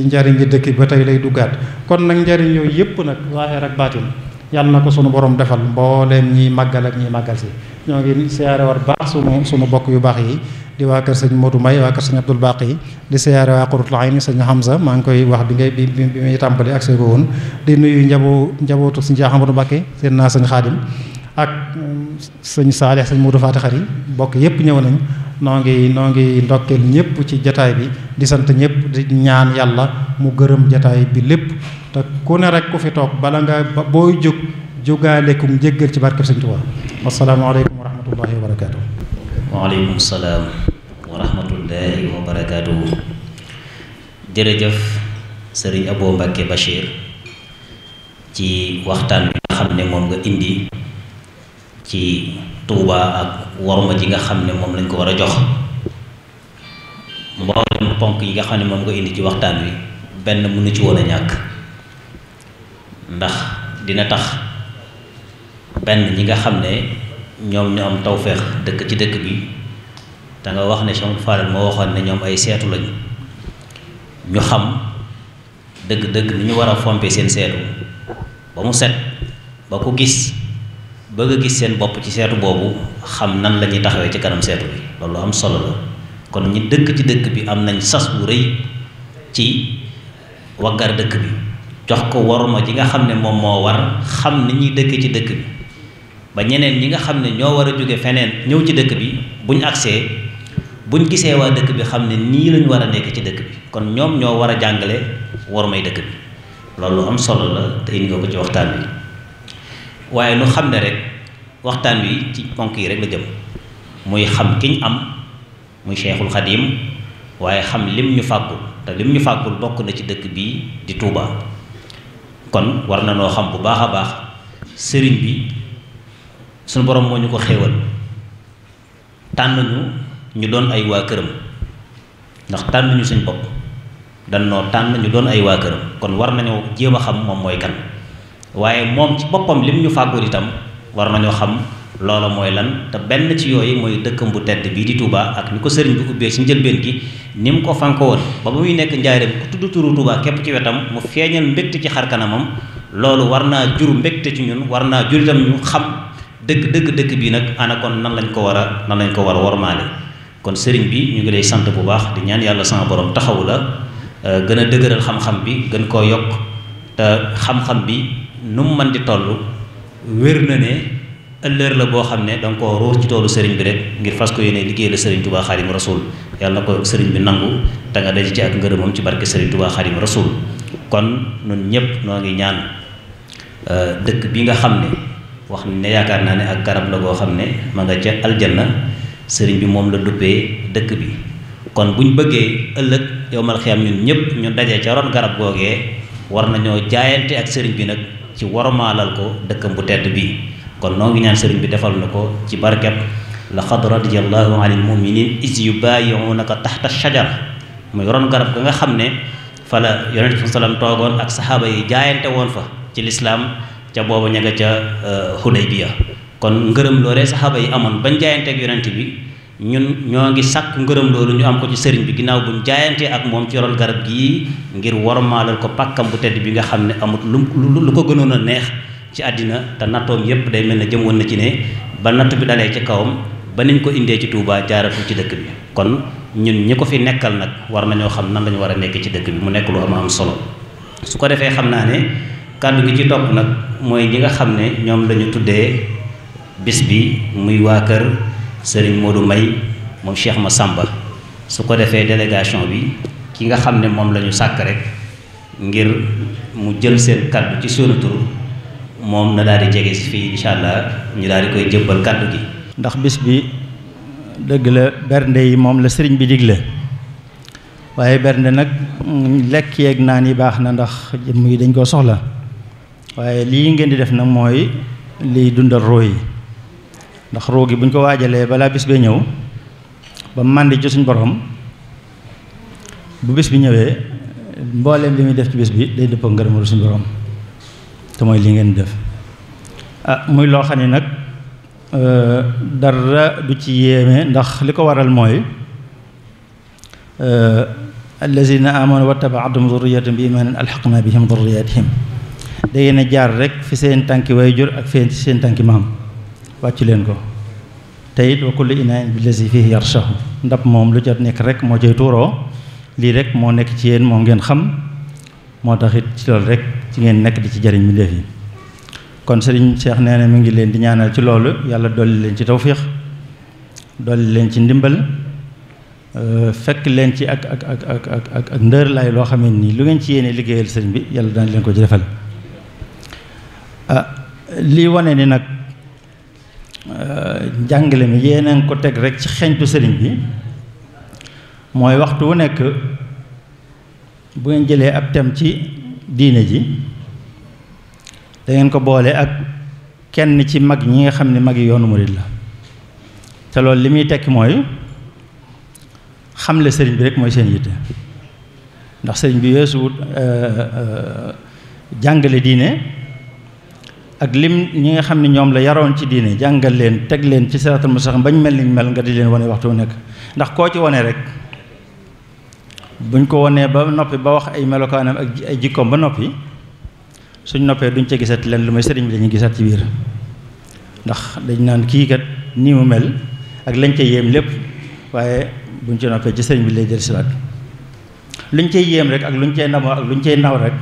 njariñ yi dëkk ba tey lay duggaat kon nag njariñ yooyu yëpp nag zaahir ak baatin yàlla na ko sunu borom defal mbooleem ñiy màggal ak ñiy màggal si ñoo ngi siyaare war baax sunu bokk yu baax yi di waa kër sëñ Modou May waa kër sëñ Abdoul Baqi yi di siyaare waa Qurratul Ayni sëñ Hamza maa ngi koy wax bi muy tàmbali ak see ko woon di nuyu njabootu sëñ Cheikh Amadou Mbacké seen naa sëñ Xaadim ak sëñ Saalih sëñ Modou Fati Xari bokk yépp ñëw nañ noo ngi ndokkeel ñëpp ci jataay bi di sant ñëpp di ñaan yàlla mu gërëm jataay bi lépp te ku ne rek ku fi toog bala nga booy jógaalekum jéggal ci barkeb sëñ Tuubaa assalaamu aleykum wa rahmatullahi wa barakaatu. waaleykum salaam wa rahmatullahi wa barakaatu. jërëjëf sëriñ Abo Mbacké Bachir ci waxtaan bi nga xam ne moom nga indi ci Touba ak worma ji nga xam ne moom lañ ko war a jox mboolem ponk yi nga xam ne moom nga indi ci waxtaan wi benn mënu ci woon a ñàkk ndax dina tax benn ñi nga xam ne ñoom ñu am tawféex dëkk ci dëkk bi da nga wax ne Cheikh Fall moo waxoon ne ñoom ay seetu lañu ñu xam dëgg-dëgg ni ñu war a fompe seen seetu ba mu set ba ku gis bëgg a gis seen bopp ci seetu boobu xam nan la ñuy taxawee ci kanam seetu bi loolu am solo la kon ñi dëkk ci dëkk bi am nañ sas bu rëy ci waggar dëkk bi jox ko waruma ji nga xam ne moom moo war xam ni ñuy dëkk ci dëkk bi ba ñeneen ñi nga xam ne ñoo war a jóge feneen ñëw ci dëkk bi buñ agsee buñ gisee waa dëkk bi xam ne nii lañu war a nekk ci dëkk bi kon ñoom ñoo war a jàngale warumay dëkk bi loolu am solo la te indi nga ko ci waxtaan wi waaye nu xam ne rek waxtaan wi ci ponk yi rek la jëm muy xam kiñ am muy Cheikhul Khadim waaye xam lim ñu fàggul te lim ñu fàggul bokk na ci dëkk bii di Touba kon war na noo xam bu baax a baax sëriñ bi suñu borom moo ñu ko xéewal tànn ñu doon ay waa këram ndax tànn ñu suñ bopp dan noo tànn ñu doon ay waa këram kon war nañoo jéem a xam moom mooy kan waaye moom ci boppam lim ñu fàggul itam war nañoo xam loola mooy lan te benn ci yooyu mooy dëkkam bu tedd bii di Touba ak ni ko sëriñ bi ubbee ci njëlbeen gi ni mu ko fanko woon ba muy nekk njaareem ku tudd turu Touba képp ci wetam mu feeñal mbégte ci xar kanamam loolu war naa jur mbégte ci ñun war naa jur itam ñu xam dëkk bii nag ana kon nan lañ ko war a wormaale. kon sëriñ bi ñu ngi lay sant bu baax di ñaan yàlla sama borom taxawu la gën a dëgëral xam-xam bi gën koo yokk te xam-xam bi nu mu mën di toll wér na ne ëllëg la boo xam ne danga koo ruur ci toolu sëriñ bi rek ngir fas ko yéene liggéey la sëriñ Tuubaa Xaadimu Rasuul yàlla na ko sëriñ bi nangu te nga daje ci ak ngërëmam ci barke sëriñ Tuubaa Xaadimu Rasuul. kon ñun ñëpp noo ngi ñaan dëkk bi nga xam ne wax ne yaakaar naa ne ak garab la goo xam ne ma nga ca aljanna sëriñ bi moom la duppee dëkk bi. kon buñ bëggee ëllëg yowmal xiyaam ñun ñëpp ñu dajee ca ron garab googee war nañoo jaayante ak sëriñ bi nag ci wormaalal ko dëkkam bu tedd bii. kon noo ngi ñaan sëriñ bi defal na ko ci barkeb laqad radiyallahu anil mu'minin iz yubayi'unaka tahta shajar muy ron garab ga nga xam ne fa la yonent bi salaam toogoon ak saxaaba yi jaayante woon fa ci lislaam ca booba ña nga ca Hudaybiya. kon ngërëm loolee saxaaba yi amoon bañ jaayante ak yonent bi ñun ñoo ngi sàkk ngërëm loolu ñu am ko ci sëriñ bi ginnaaw buñ jaayantee ak moom ci ron garab gii ngir wormaalal ko pàkkam bu tedd bi nga xam ne amut lu ko gënoon a neex ci àddina te nattoom yépp day mel ne jëmoon na ci ne ba natt bi dalee ci kawam ba niñ ko indee ci Touba jaaratul ci dëkk bi. kon ñun ñi ko fi nekkal nag war nañoo xam nan lañu war a nekk ci dëkk bi mu nekk lu am solo. su ko defee xam naa ne kàddu gi ci topp nag mooy ñi nga xam ne ñoom lañu tuddee bis bi muy waa kër Serigne Modou May moom Cheikh Massamba. su ko defee délégation bi ki nga xam ne moom la ñu sàkk rek ngir mu jël seen kàddu ci sunu tur moom na daal di jege si fii incha allah ñu daal di koy jëbbal kàddu gi. ndax bis bi dëgg la bernde yi moom la sëriñ bi digle waaye bernde nag lekk yeeg naan yi baax na ndax jëmm yi dañ koo soxla waaye lii ngeen di def nag mooy liy dundal roo yi ndax roo gi buñ ko waajalee balaa bis bee ñëw ba màndi ci suñ borom bu bis bi ñëwee mbooleem li muy def ci bis bi day dëppoo ngërëmal suñ borom te mooy li ngeen def muy loo xam ne nag dara du ci yéeme ndax li ko waral mooy allazina amanu wattaba'athum dhurriyyatuhum bi imanin alhaqna bihim dhurriyyatihim da ngeen a jaar rek fi seen tànki waajur ak seen tànki maam wàccu leen ko te it wa kullu ina'in billazi fihi yarshahu ndab moom lu jot nekk rek moo cay tuuroo lii rek moo nekk ci yéen moom ngeen xam moo tax it ci loolu rek ci ngeen nekk di ci jariñ mbindéef yi. kon sëriñ Cheikh nee na mi ngi leen di ñaanal ci loolu yàlla dolli leen ci tawfiix dolli leen ci ndimbal fekk leen ci ak ndër laay loo xam ne nii lu ngeen ci yéene liggéeyal sëriñ bi yàlla daan leen ko ci defal. lii wane ni nag njàngale mi yéen ko teg rek ci xeñtu sëriñ bi mooy waxtu wu nekk bu ngeen jëlee ab tem ci diine ji da ngeen ko boole ak kenn ci mag ñi nga xam ne mag yi yoonu murid la te loolu li muy tekki mooy xamle sëriñ bi rek mooy seen yitte ndax sëriñ bi weesuwut jàngale diine ak lim ñi nga xam ne ñoom la yaroon ci diine jàngal leen teg leen ci siraatal mustaqiim bañ mel niñ mel nga di leen wane waxtu wu nekk ndax koo ci wane rek buñ ko wanee ba noppi ba wax ay melokaanam ak ay jikkoom ba noppi suñ noppee duñ ca gisat leen lu may sëriñ bi lañuy gisat ci biir ndax dañ naan kii kat nii mu mel ak lañ ca yéem lépp waaye buñ ci noppee ci sëriñ bi lay dellusiwaat luñ cay yéem rek ak luñ cay ndamoo ak luñ cay naw rek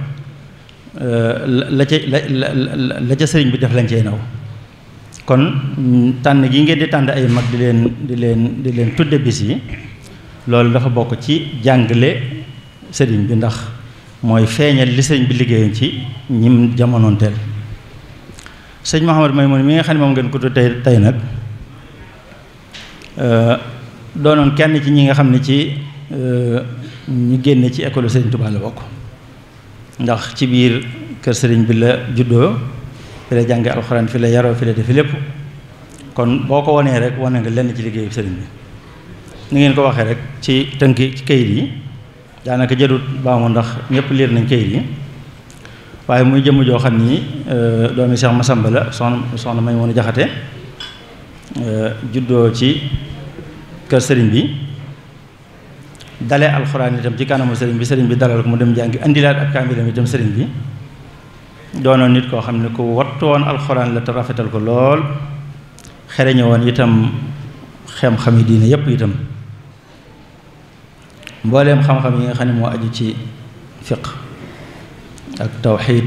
la ca sëriñ bi def lañ cay naw. kon tànn gi ngeen di tànn ay mag di leen tudde bis yi loolu dafa bokk ci jàngale sëriñ bi ndax mooy feeñal li sëriñ bi liggéeyoon ci ñim jamonoonteel. sëñ Mouhamadou Maymoun mi nga xam ne moom ngeen ko tudd tey nag doonoon kenn ci ñi nga xam ne ci ñi génne ci école sëriñ Touba la bokk ndax ci biir kër sëriñ bi la juddoo fi la jànge alxuraan fi la yaroo fi la defi lépp kon boo ko wanee rek wane nga lenn ci liggéeyu sëriñ bi ni ngeen ko waxee rek ci tënki ci kayit yi daanaka jërut baamu ndax ñëpp liir nañ kayit yi waaye muy jëmm joo xam ni doomi Cheikh Massamba la soxna may mën a jaxate juddoo ci kër sëriñ bi dale alxuraan itam ci kanamu sëriñ bi dalal ko mu dem jàngi indilaat ab kaamilam itam sëriñ bi doonoon nit koo xam ne ku wattu woon alxuraan la te rafetal ko lool xereñe woon itam xam-xami diine yépp itam mbooleem xam-xam yi nga xam ne moo aju ci fiq ak tawxiid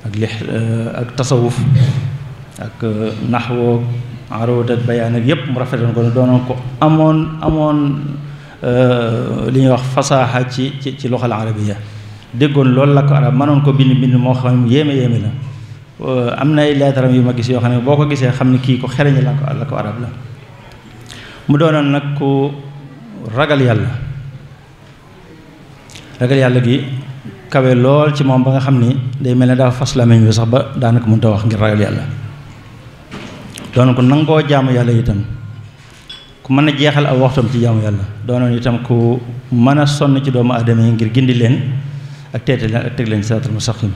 ak tasawuf ak naxwoog aruud ak bayaan ak yépp mu rafetoon ko ne doonoon ko amoon li ñuy wax fasaaxa ci loxal arabiya déggoon loolu la ko arab mënoon ko bind moo xam ne yéeme la am na ay leetaram yu ma gis yoo xam ne boo ko gisee xam ne kii ko xereñe la ko arab la mu doonoon nag ku ragal yàlla gi kawe lool ci moom ba nga xam ni day mel ne dafa fas làmmiñ bi sax ba daanaka mënut a wax ngir ragal yàlla doonoon ko nangoo jaamu yàlla itam ku mën a jeexal aw waxtam ci jaamu yàlla doonoon itam ku mën a sonn ci doomu aadama yi ngir gindi leen ak teete leen ak teg leen siraatal mustaqim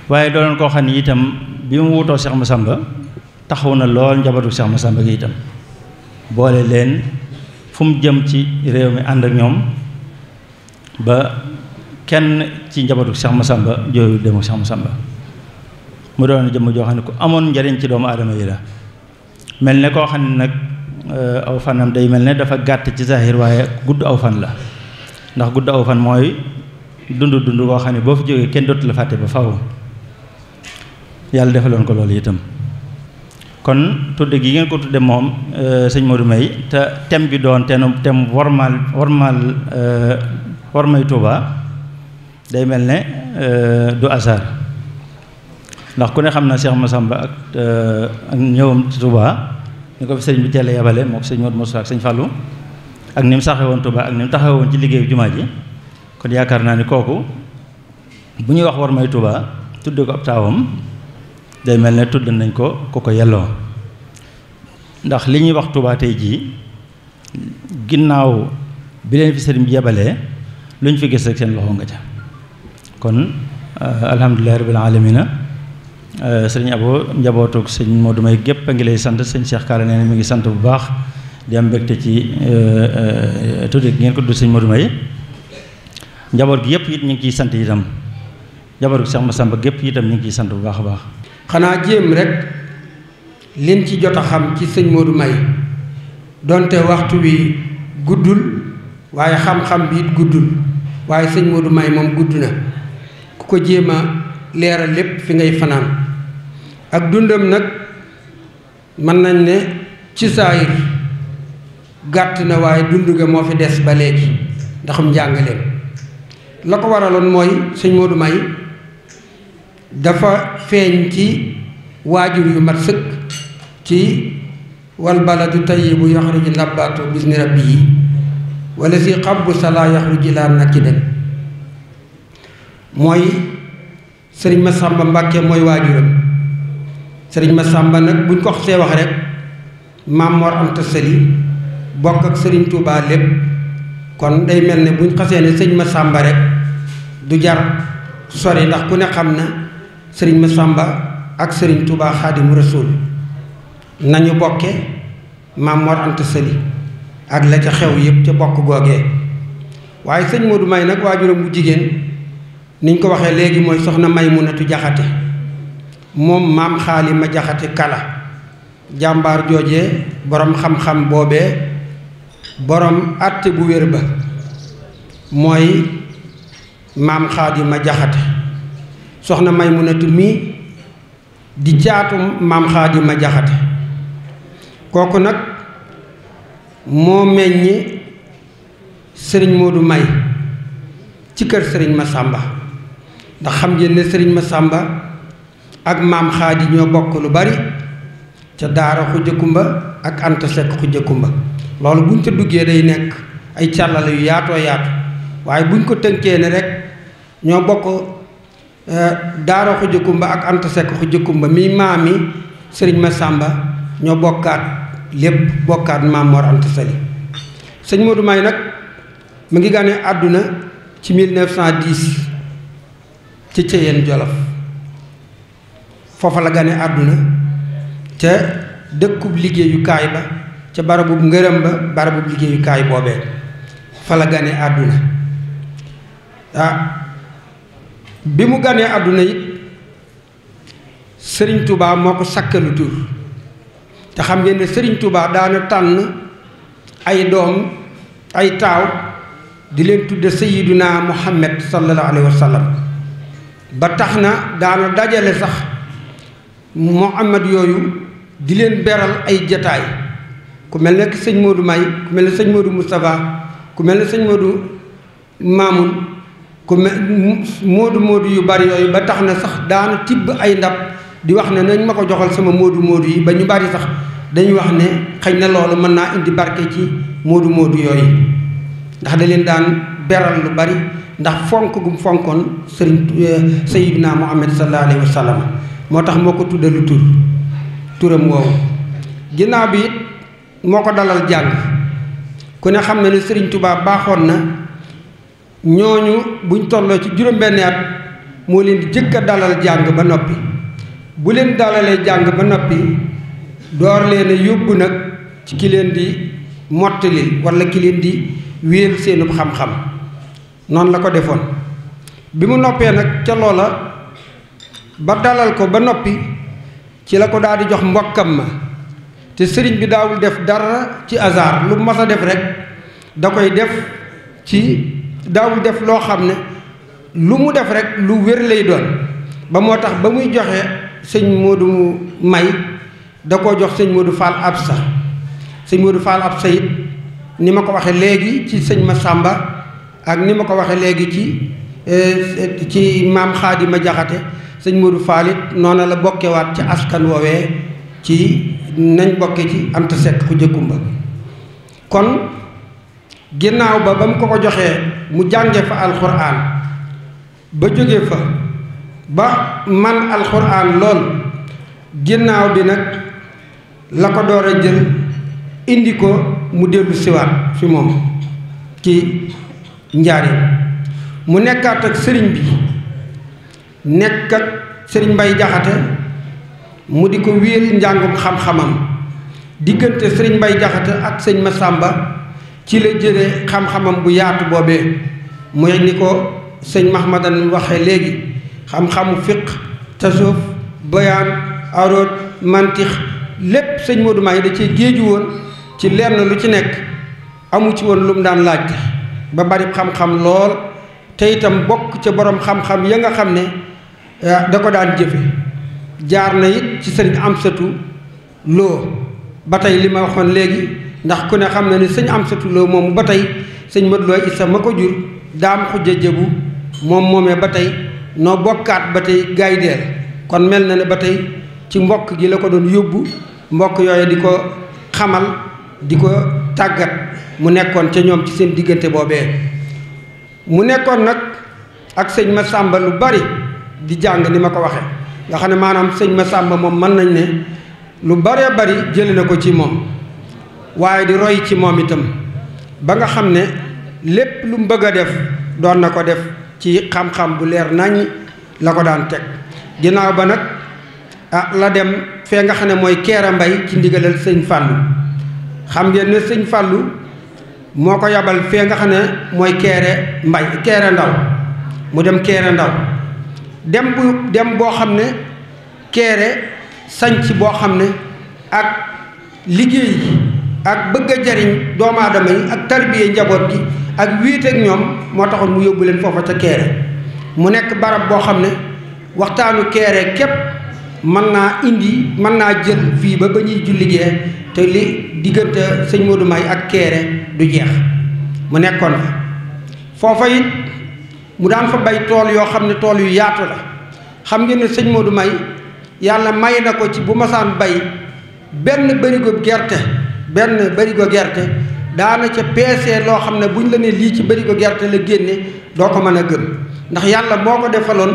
waaye doonoon koo xam ne itam bi mu wutoo Cheikh Massamba taxaw na lool njabootu Cheikh Massamba gi itam boole leen fu mu jëm ci réew mi ànd ak ñoom ba kenn ci njabootu Cheikh Massamba jooyu dem ak Cheikh Massamba mu doon jëmm joo xam ne ku amoon njariñ ci doomu aadama yi la mel ne koo xam ne nag aw fanam day mel ne dafa gàtt ci zahir waaye gudd aw fan la ndax gudd aw fan mooy dund koo xam ne boo fi jógee kenn dootu la fàtte ba faw yàlla defaloon ko loolu itam kon tudde gi ngeen ko tudde moom sëñ Modou May te thème bi doon thème warmay Touba day mel ne du hasard ndax ku ne xam na Cheikh Massamba ak ñëwam ci Touba ni ko fi sëriñ bi teel a yabale moo ko sëñ Modou Moussa ak sëñ Fallou ak ni mu saxee woon Touba ak ni mu taxawee woon ci liggéeyu jumaa ji kon yaakaar naa ni kooku bu ñuy wax warmay Touba tudde ko ab taawam day mel ne tudd nañ ko ko yelloo ndax li ñuy wax Touba tey jii ginnaaw bi leen fi sëriñ bi yebalee lu ñu fi gis rek seen loxo nga ca kon alhamdulillahi rabbil alamina sëriñ Abo njabootuk sëñ Modou May gépp a ngi lay sant sëñ Cheikh Kaala nee na mi ngi sant bu baax di am mbégte ci tudde ngeen ko tudd sëñ Modou May njaboot gi yëpp it ñu ngi ciy sant itam njabootuk Cheikh Massamba gépp itam ñu ngi ciy sant bu baax a baax xanaa jéem rek liñ ci jot a xam ci sëñ Modou May donte waxtu wi guddul waaye xam-xam bi it guddul waaye sëñ Modou May moom gudd na ku ko jéem a leeral lépp fi ngay fanaan ak dundam nag mën nañ ne ci saayir gàtt na waaye dund ga moo fi des ba léegi ndaxum njàngaleem la ko waraloon mooy sëñ Modou May dafa feeñ ci waajur yu mat sëkk ci wal baladu tayyibu yaxruju nabaatu bisni rabbihi wala si xabbu salaa yaxruju laa nakiden mooy sëriñ Massamba Mbàkke mooy waajuram sëriñ Massamba nag buñ ko xasee wax rek Maam Mor Anta Sali bokk ak sëriñ Touba lépp kon day mel ne buñ xasee ne sëñ Massamba rek du jar sori ndax ku ne xam na sëriñ Massamba ak sëriñ Touba Xaadimu Rasuul nañu bokke Maam Mor Anta Sali ak la ca xew yépp ca bokk googee waaye sëñ Modou May nag waajuram bu jigéen niñ ko waxee léegi mooy soxna Maymunatu Jaxate moom maam xaali ma jaxate kala jàmbaar joojee boroom xam-xam boobee boroom àtte bu wér ba mooy maam xaali ma jaxate soxna Maymunatu mii di caatu maam xaali ma jaxate kooku nag moo meññi sëriñ Modou May ci kër sëriñ Massamba ndax xam ngeen ne sëriñ Massamba ak maam xaadi ñoo bokk lu bari ca daara Xuja Kumba ak Anta Sekk Xuja Kumba loolu buñ ca duggee day nekk ay càllale yu yaatoo yaatu waaye buñ ko tënkee ne rek ñoo bokk daara Xuja Kumba ak Anta Sekk Xuja Kumba mi maami sëriñ Massamba ñoo bokkaat lépp bokkaat Maam Mor Anta Sali sëñ Modou May nag mu ngi gane àdduna ci 1910 ci Ceyeen Jolof foofa la gane àdduna ca dëkkub liggéeyukaay ba ca barabub ngërëm ba barabub liggéeyukaay boobee fa la gane àdduna bi mu ganee àdduna it Sëriñ Tuubaa moo ko sakkalu tur te xam ngeen ne Sëriñ Tuubaa daana tànn ay doom ay taaw di leen tudde Sayyiduna Muhammad sallallahu alayhi wa sallam ba tax na daana dajale sax Muhammad yooyu di leen beral ay jataay ku mel ne sëñ Modou May ku mel ne sëñ Modou Moustapha ku mel ne sëñ Modou Mamoun ku mel Modou yu bari yooyu ba tax na sax daana tibb ay ndab di wax ne nañ ma ko joxal sama Modou yi ba ñu bari sax dañuy wax ne xëy na loolu mën naa indi barke ci Modou yooyu ndax da leen daan beral lu bari ndax fonk gum fonkoon sëriñ Sayyidina Muhammad sallallahu alayhi wa sallam moo tax moo ko tuddalu turam woowu ginnaaw bi it moo ko dalal jàng ku ne xam na ne Sëriñ Tuubaa baaxoon na ñooñu buñ tolloo ci juróom-benni at moo leen di jëkk a dalal jàng ba noppi bu leen dalalee jàng ba noppi door leen a yóbbu nag ci ki leen di mottalil walla ki leen di wéel seenub xam-xam noonu la ko defoon bi mu noppee nag ca loola ba dalal ko ba noppi ci la ko daal di jox mbokkam ma te sëriñ bi daawul def dara ci hasard lu mas a def rek da koy def ci daawul def loo xam ne lu mu def rek lu wér lay doon ba moo tax ba muy joxe sëñ Modou May da koo jox sëñ Modou Fall Absa sëñ Modou Fall Absa it ni ma ko waxee léegi ci sëñ Massamba ak ni ma ko waxee léegi ci maam Xaadima Jaxate sëñ Modou Fall it noonu la bokkewaat ci askan woowee ci nañ bokke ci Anta Seck ku jëkkumba kon ginnaaw ba mu ko joxee mu jànge fa alxuraan ba jóge fa ba man alxuraan lool ginnaaw bi nag la ko door a jël indi ko mu dellu siwaat fi moom ci Njaaréem mu nekkaat ak sëriñ bi nekk ak sëriñ Mbay Jaxate mu di ko wéel njàngum xam-xamam diggante sëriñ Mbay Jaxate ak sëñ Masamba ci la jëlee xam-xamam bu yaatu boobee mooy ni ko sëñ Mahmadan waxee léegi xam-xamu fiq tasawuf bayaan aroot mantix lépp sëñ Modou May da cee géeju woon ci lenn lu ci nekk amu ci woon lu mu daan laajte ba bari xam-xam lool te itam bokk ca borom xam-xam ya nga xam ne da ko daan jëfe jaar na it ci sëriñ Amsatu Lo ba tey li ma waxoon léegi ndax ku ne xam na ne sëñ Amsatu Lo moomu ba tey sëñ Modou Lo Issa ma ko jur daam xujja jëbu moomee ba tey noo bokkaat ba tey gaydeel kon mel na ne ba tey ci mbokk gi la ko doon yóbbu mbokk yooyu di ko xamal di ko tàggat mu nekkoon ca ñoom ci seen diggante boobee mu nekkoon nag ak sëñ Masamba lu bari di jàng ni ma ko waxe nga xam ne maanaam sëñ Masamba moom mën nañ ne lu baree bari jëli na ko ci moom waaye di roy ci moom itam ba nga xam ne lépp lu mu bëgg a def doon na ko def ci xam-xam bu leer naññ la ko daan teg ginnaaw ba nag la dem fee nga xam ne mooy Kéré Mbay ci ndigalal sëñ Fàllu xam ngeen ne sëñ Fàllu moo ko yabal fee nga xam ne mooy Kéré Mbay Kéré Ndaw mu dem Kéré Ndaw dem boo xam ne Kéré sanc boo xam ne ak liggéey ak bëgg a jariñ doomu aadama yi ak tarbiye njaboot gi ak wéet ak ñoom moo taxoon mu yóbbu leen foofa ca Kéré mu nekk barab boo xam ne waxtaanu Kéré képp mën naa jël fii ba ñuy julli gee te li diggante sëñ Modou May ak Kéré du jeex mu nekkoon fa foofa it mu daan fa bay tool yoo xam ne tool yu yaatu la xam ngeen ne sëñ Modou May yàlla may na ko ci bu masaan bay benn bërigo gerte daana ca peesee loo xam ne buñ la ne lii ci bërigo gerte la génne doo ko mën a gëm ndax yàlla moo ko defaloon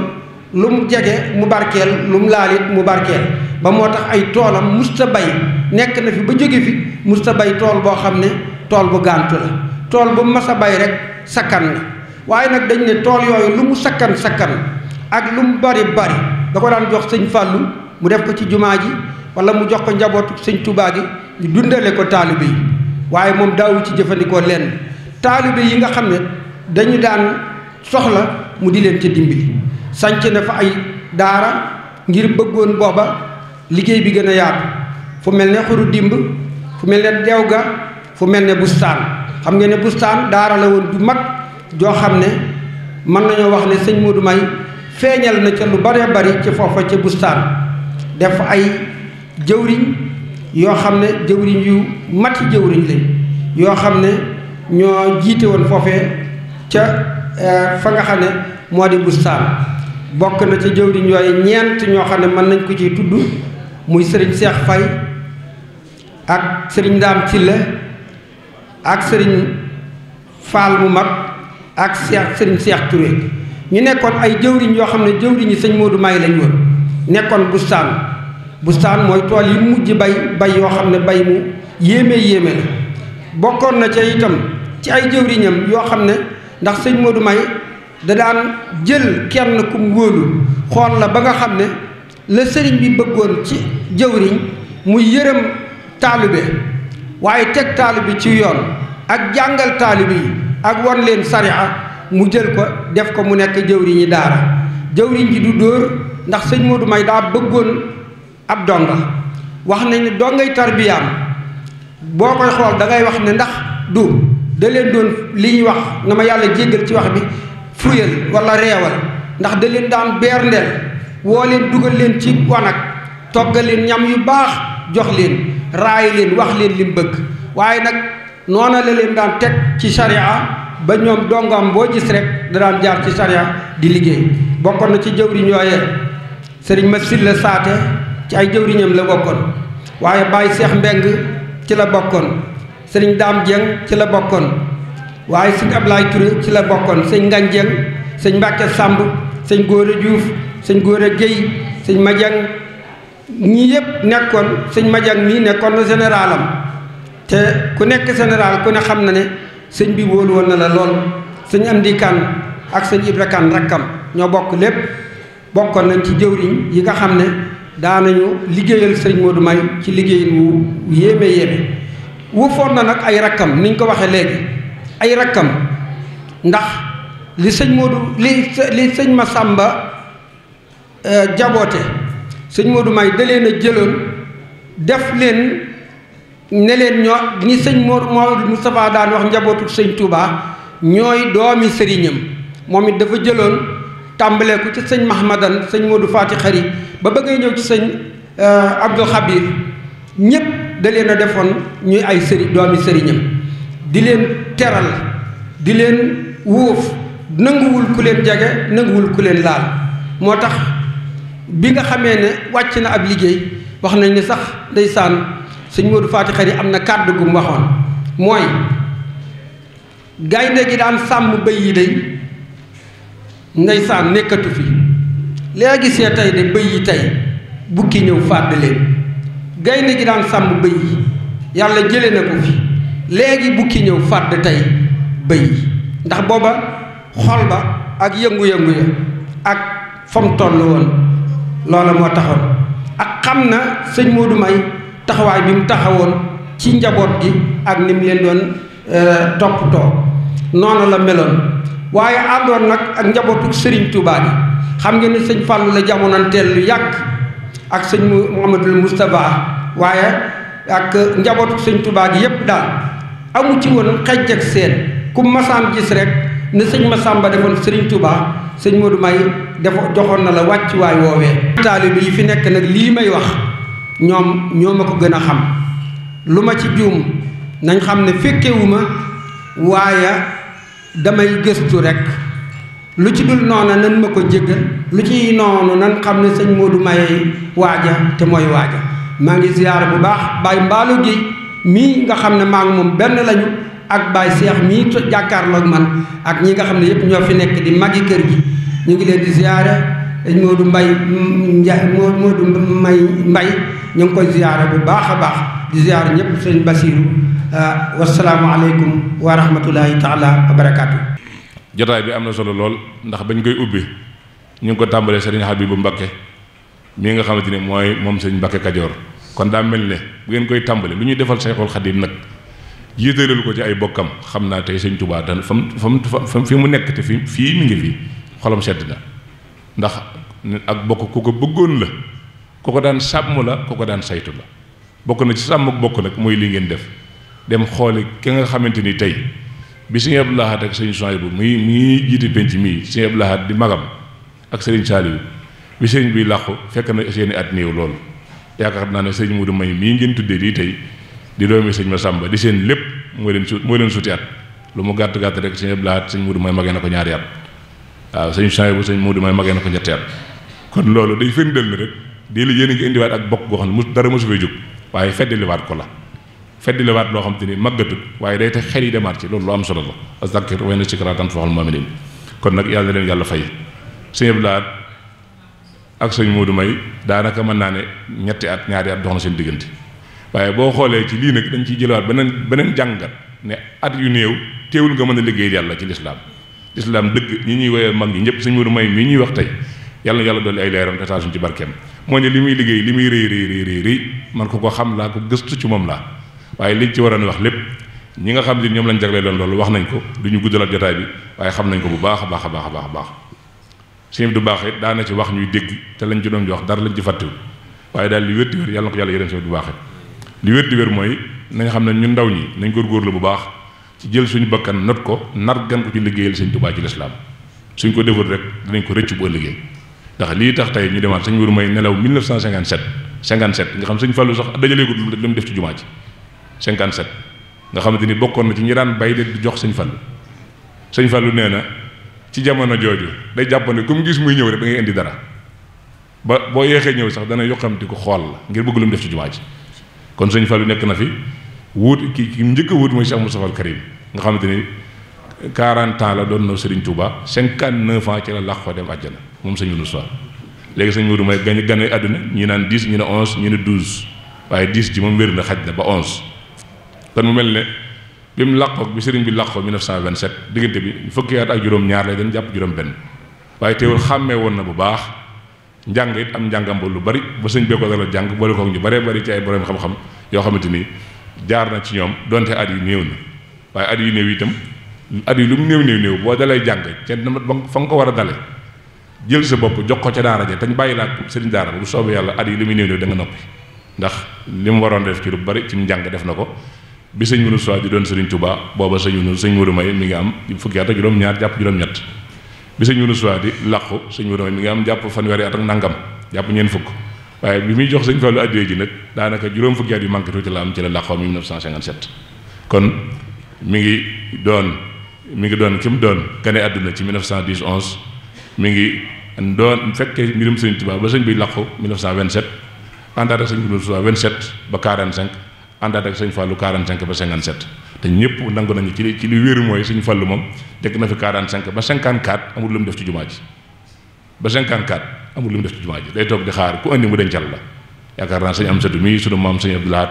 lu mu jege mu barkeel lu mu laalit mu barkeel ba moo tax ay toolam musta bay nekk na fi ba jóge fi musta bay tool boo xam ne tool bu gàntu la tool bu mas a bay rek sakkan na waaye nag dañ ne tool yooyu lu mu sakkan ak lu mu bari da ko daan jox sëñ Fàllu mu def ko ci jumaa ji wala mu jox ko njabootu sëñ Tuubaa gi ñu dundale ko taalibe yi waaye moom daawu ci jëfandikoo lenn taalibe yi nga xam ne dañu daan soxla mu di leen ca dimbali sanc na fa ay daara ngir bëggoon booba liggéey bi gën a yaatu fu mel ne xuru dimb fu mel ne dew ga fu mel ne bustaan xam ngeen ne bustaan daara la woon ju mag joo xam ne mën nañoo wax ne sëñ Modou May feeñal na ca lu bare bari ci foofa ca bustaan def ay jëwriñ yoo xam ne jëwriñ yu mati jëwriñ lañ yoo xam ne ñoo jiite woon foofee ca fa nga xam ne moo di bustaan bokk na ca jëwriñ yooyu ñeent ñoo xam ne mën nañ ko ciy tudd muy sëriñ Seex Fay ak sëriñ Ndaam Silla ak sëriñ Faal mu mag ak sëriñ Seex Touré ñu nekkoon ay jëwriñ yoo xam ne jëwriñi sëñ Modou May lañ woon nekkoon bustaan mooy tool yi mujj bay yoo xam ne bay mu yéeme la bokkoon na ca itam ci ay jëwriñam yoo xam ne ndax sëñ Modou May da daan jël kenn ku mu wóolu xool la ba nga xam ne la sëriñ bi bëggoon ci jëwriñ mu yërëm taalibe waaye teg taalibe ci yoon ak jàngal taalibe yi ak won leen sariya mu jël ko def ko mu nekk jëwriñi daara jëwriñ ji du dóor ndax sëñ Modou May daa bëggoon ab donga wax nañ ne dongay tarbiyaam boo koy xool da ngay wax ne ndax du da leen doon li ñuy wax na ma yàlla jéggal ci wax bi fuyal wala reewal ndax da leen daan berndeel woo leen dugal leen ci wanag toggal leen ñam yu baax jox leen raay leen wax leen lim bëgg waaye nag noona la leen daan teg ci sariya ba ñoom dongam boo gis rek da daan jaar ci sariya di liggéey bokkoon na ci jëwriñ yooye sëriñ ma silla saate ci ay jëwriñam la bokkoon waaye Baye Seex Mbeng ci la bokkoon sëriñ Daam Jeng ci la bokkoon waaye sëñ Ablaay Touré ci la bokkoon sëñ Ngañ Jeng sëñ Mbàkke Sàmb sëñ Góora Juuf sëñ Góora Géy sëñ Majang ñii yëpp nekkoon sëñ Majang mii nekkoon na généralam te ku nekk général ku ne xam na ne sëñ bi wóolu woon na la lool sëñ Amdi Kan ak sëñ Ibra Kan rakkam ñoo bokk lépp bokkoon nañ ci jëwriñ yi nga xam ne daanañu liggéeyal sëriñ Modou May ci liggéeyin wu yéeme wufoon na nag ay rakkam niñ ko waxee léegi ay rakkam ndax li sëñ Modou li sëñ Massamba jaboote sëñ Modou May da leen a jëloon def leen ne leen ñoo ñi sëñ Mouhamadou Moustapha daan wax njabootu sëñ Touba ñooy doomi sëriñam moom it dafa jëloon tàmbalee ko ci sëñ Mahamadan sëñ Modou Fati Xari ba bëggee ñëw ci sëñ Abdou Xabir ñépp da leen a defoon ñuy ay doomi sëriñam di leen teral di leen wuuf nanguwul ku leen jege nanguwul ku leen laal moo tax bi nga xamee ne wàcc na ab liggéey wax nañ ne sax ndeysaan sëñ Modou Fati Xari am na kàddu gu mu waxoon mooy gaynde gi daan sàmm bëy yi day ndeysaan nekkatu fi léegi see tey de bëy yi tey bukki ñëw fàdd leen gaynde gi daan sàmm bëy yi yàlla jële na ko fi léegi bukki ñëw fàdd tey bëy yi ndax booba xol ba ak yëngu-yëngu ya ak fam toll woon loola moo taxoon ak xam na sëñ Modou May taxawaay bi mu taxawoon ci njaboot gi ak ni mu leen doon toppatoo noonu la meloon waaye àndoon nag ak njabootu Serigne Touba gi xam ngeen ne sëñ Fallou la jamonanteel lu yàgg ak sëñ Mouhamadul Moustapha waaye ak njabootu sëñ Touba gi yépp daal amu ci woon xejj ak seen ku masaan gis rek ne sëñ Massamba defoon Serigne Touba sëñ Modou May dafa joxoon na la wàccuwaay woowee. taalibe yi fi nekk nag lii may wax ñoo ma ko gën a xam lu ma ci juum nañ xam ne fekkewuma waaye damay gëstu rek lu ci dul noona nan ma ko jéggal lu ci noonu nan xam ne sëñ Modou May waaja te mooy waaja maa ngi ziyaar bu baax Baye Mbaalu gi mii nga xam ne maa ngi moom benn lañu ak Baye Seex mii jàkkaarloog man ak ñi nga xam ne yëpp ñoo fi nekk di magi kër gi ñu ngi leen di ziyaare sëñ Modou May ñu ngi koy ziyaare bu baax a baax di ziyaare ñëpp sëñ Basiiru wasalaamu aleykum wa rahmatullahi taala wa barakaatu. jotaay bi am na solo lool ndax bañ koy ubbi ñu ngi ko tàmbalee sëriñ Habibu Mbakke mii nga xamante ni mooy moom sëñ Mbakke Kajoor kon daa mel ne bu ngeen koy tàmbale lu ñuy defal Sayxul Xadiim nag jiitalal ko ci ay bokkam xam naa tey sëñ Tuubaa dan fam fi mu nekk te fii mi ngi fii xolam sedd na ndax ak bokk ku ko bëggoon la ku ko daan sàmm la ku ko daan saytu la bokk na ci sàmm bokk nag mooy li ngeen def dem xooli ki nga xamante ni tey bi sëñ Abdou Lahad ak sëñ Souhaïbou muy jiite penc mii sëñ Abdou Lahad di magam ak sëriñ Saliou bi sëriñ bi làqu fekk na seeni at néew loolu yaakaar naa ne sëñ Modou May mii ngeen tuddee di tey di doomi sëñ Massamba di seen lépp mooy leen suti at lu mu gàtt gàtt rek sëñ Abdou Lahad sëñ Modou May magee na ko ñaari at waaw sëñ Souhaïbou sëñ Modou May magee na ko ñetti at kon loolu day firndeel ni rek di la yéen a ngi indiwaat ak bokk goo xam ne dara mosu fay jóg waaye feddiliwaat ko la feddiliwaat loo xam te ni màggatut waaye day tax xel yi demaat ci loolu lu am solo la azakir way na sikra tanfa'ul mu'minin kon nag yàlla na leen yàlla fay sëñ Abdou Lahad ak sëñ Modou May daanaka mën naa ne ñetti at ñaari at dox na seen diggante waaye boo xoolee ci lii nag dañ ciy jëlewaat beneen jàngat ne at yu néew teewul nga mën a liggéey yàlla ci lislaam dëgg ñi ñuy woowee mag ñi ñëpp sëñ Modou May mii ñuy wax tey yàlla na yàlla dolli ay leeram te taasuñ ci barkeem moo ne li muy liggéey li muy rëy man ko xam laa ko gëstu ci moom laa waaye liñ ci waroon wax lépp ñi nga xam ne ñoom lañ jagleel loolu wax nañ ko du ñu guddalal jotaay bi waaye xam nañ ko bu baax a baax a baax a baax a baax sëñ du baax it daana ci wax ñuy dégg te lañ ci doon wax dara lañ ci fàttewu waaye daal li wér di wér yàlla na ko yàlla yërëm sëñ du baax it li wér di wér mooy nañ xam ne ñun ndaw ñi nañ góorgóorlu bu baax ci jël suñu bakkan not ko nar gan ko ci liggéeyal sëñ Tuubaa ci lislaam suñ ko deful rek dinañ ko rëcc bu ëllëgee ndax lii tax tey ñu demaat sëñ Modou May nelaw 1957 57 nga xam sëñ Fallou sax dajalee ko lu mu def ci jumaa ji 57 nga xamante ni bokkoon na ci ñi daan bay de di jox sëñ Fallou nee na ci jamono jooju day jàpp ne comme gis muy ñëw rek da ngay indi dara ba boo yeexee ñëw sax dana yokkamti ko xool la ngir bëgg lu mu def ci jumaa ji kon sëñ Fallou nekk na fi wuut ki njëkk a wuut mooy Cheikh Moustapha al Karim nga xamante ni 40 ans la doon na Serigne Touba 59 ans ci la làq fa dem àjjana moom sëñ Modou Sow léegi sëñ Modou May gane àdduna ñi naan 10 ñi ne 11 ñi ne 12 waaye 10 ji moom wér na xaj na ba 11 kon mu mel ne bi mu làqoo bi sëriñ bi làqoo 1927 diggante bi fukki at ak juróom-ñaar lay dañ jàpp juróom-benn waaye teewul xàmmee woon na bu baax njàng it am njàngam ba lu bari ba sëñ bee ko dala jàng boole koog ñu baree bari ci ay borom xam-xam yoo xamante ni jaar na ci ñoom donte at yi néew na waaye at yi néew itam at yi lu mu néew boo dalay jàng ca fa nga ko war a dale jël sa bopp jox ko ca daara ja te ñu bàyyi laa sëriñ daara ba bu soobee yàlla at yi li muy néew da nga noppi ndax li mu waroon def ci lu bari ci njàng def na ko bi sëñ Modou Sow di doon sëriñ Touba booba sëñ Modou May mi ngi am fukki at ak juróom-ñaar jàpp juróom-ñett bi sëñ Modou Sow di làqu sëñ Modou May mi ngi am jàpp fanweeri at ak nangam jàpp ñeent fukk waaye bi muy jox sëñ Fallou addiyee ji nag daanaka juróom fukki at yu manqué tuuti la am ci la làqoo 1957 kon mi ngi doon ki mu doon gane àdduna ci 1910 11 mi ngi doon fekkee mbirum sëñ Touba ba sëñ bi làqu 1927 àndaat ak sëñ Modou Sow 27 ba 45 àndaat ak sëñ Fallou 45 ba 57 te ñëpp nangu nañu ci li wéeru mooy sëñ Fallou moom dekk na fi 45 ba 54 amul lu mu def ci jumaa ji ba 54 amul lu mu def ci jumaa ji day toog di xaar ku andi mu dencal la yaakaar naa sëñ Amsatu mii sunu maam sëñ Abdou Lahad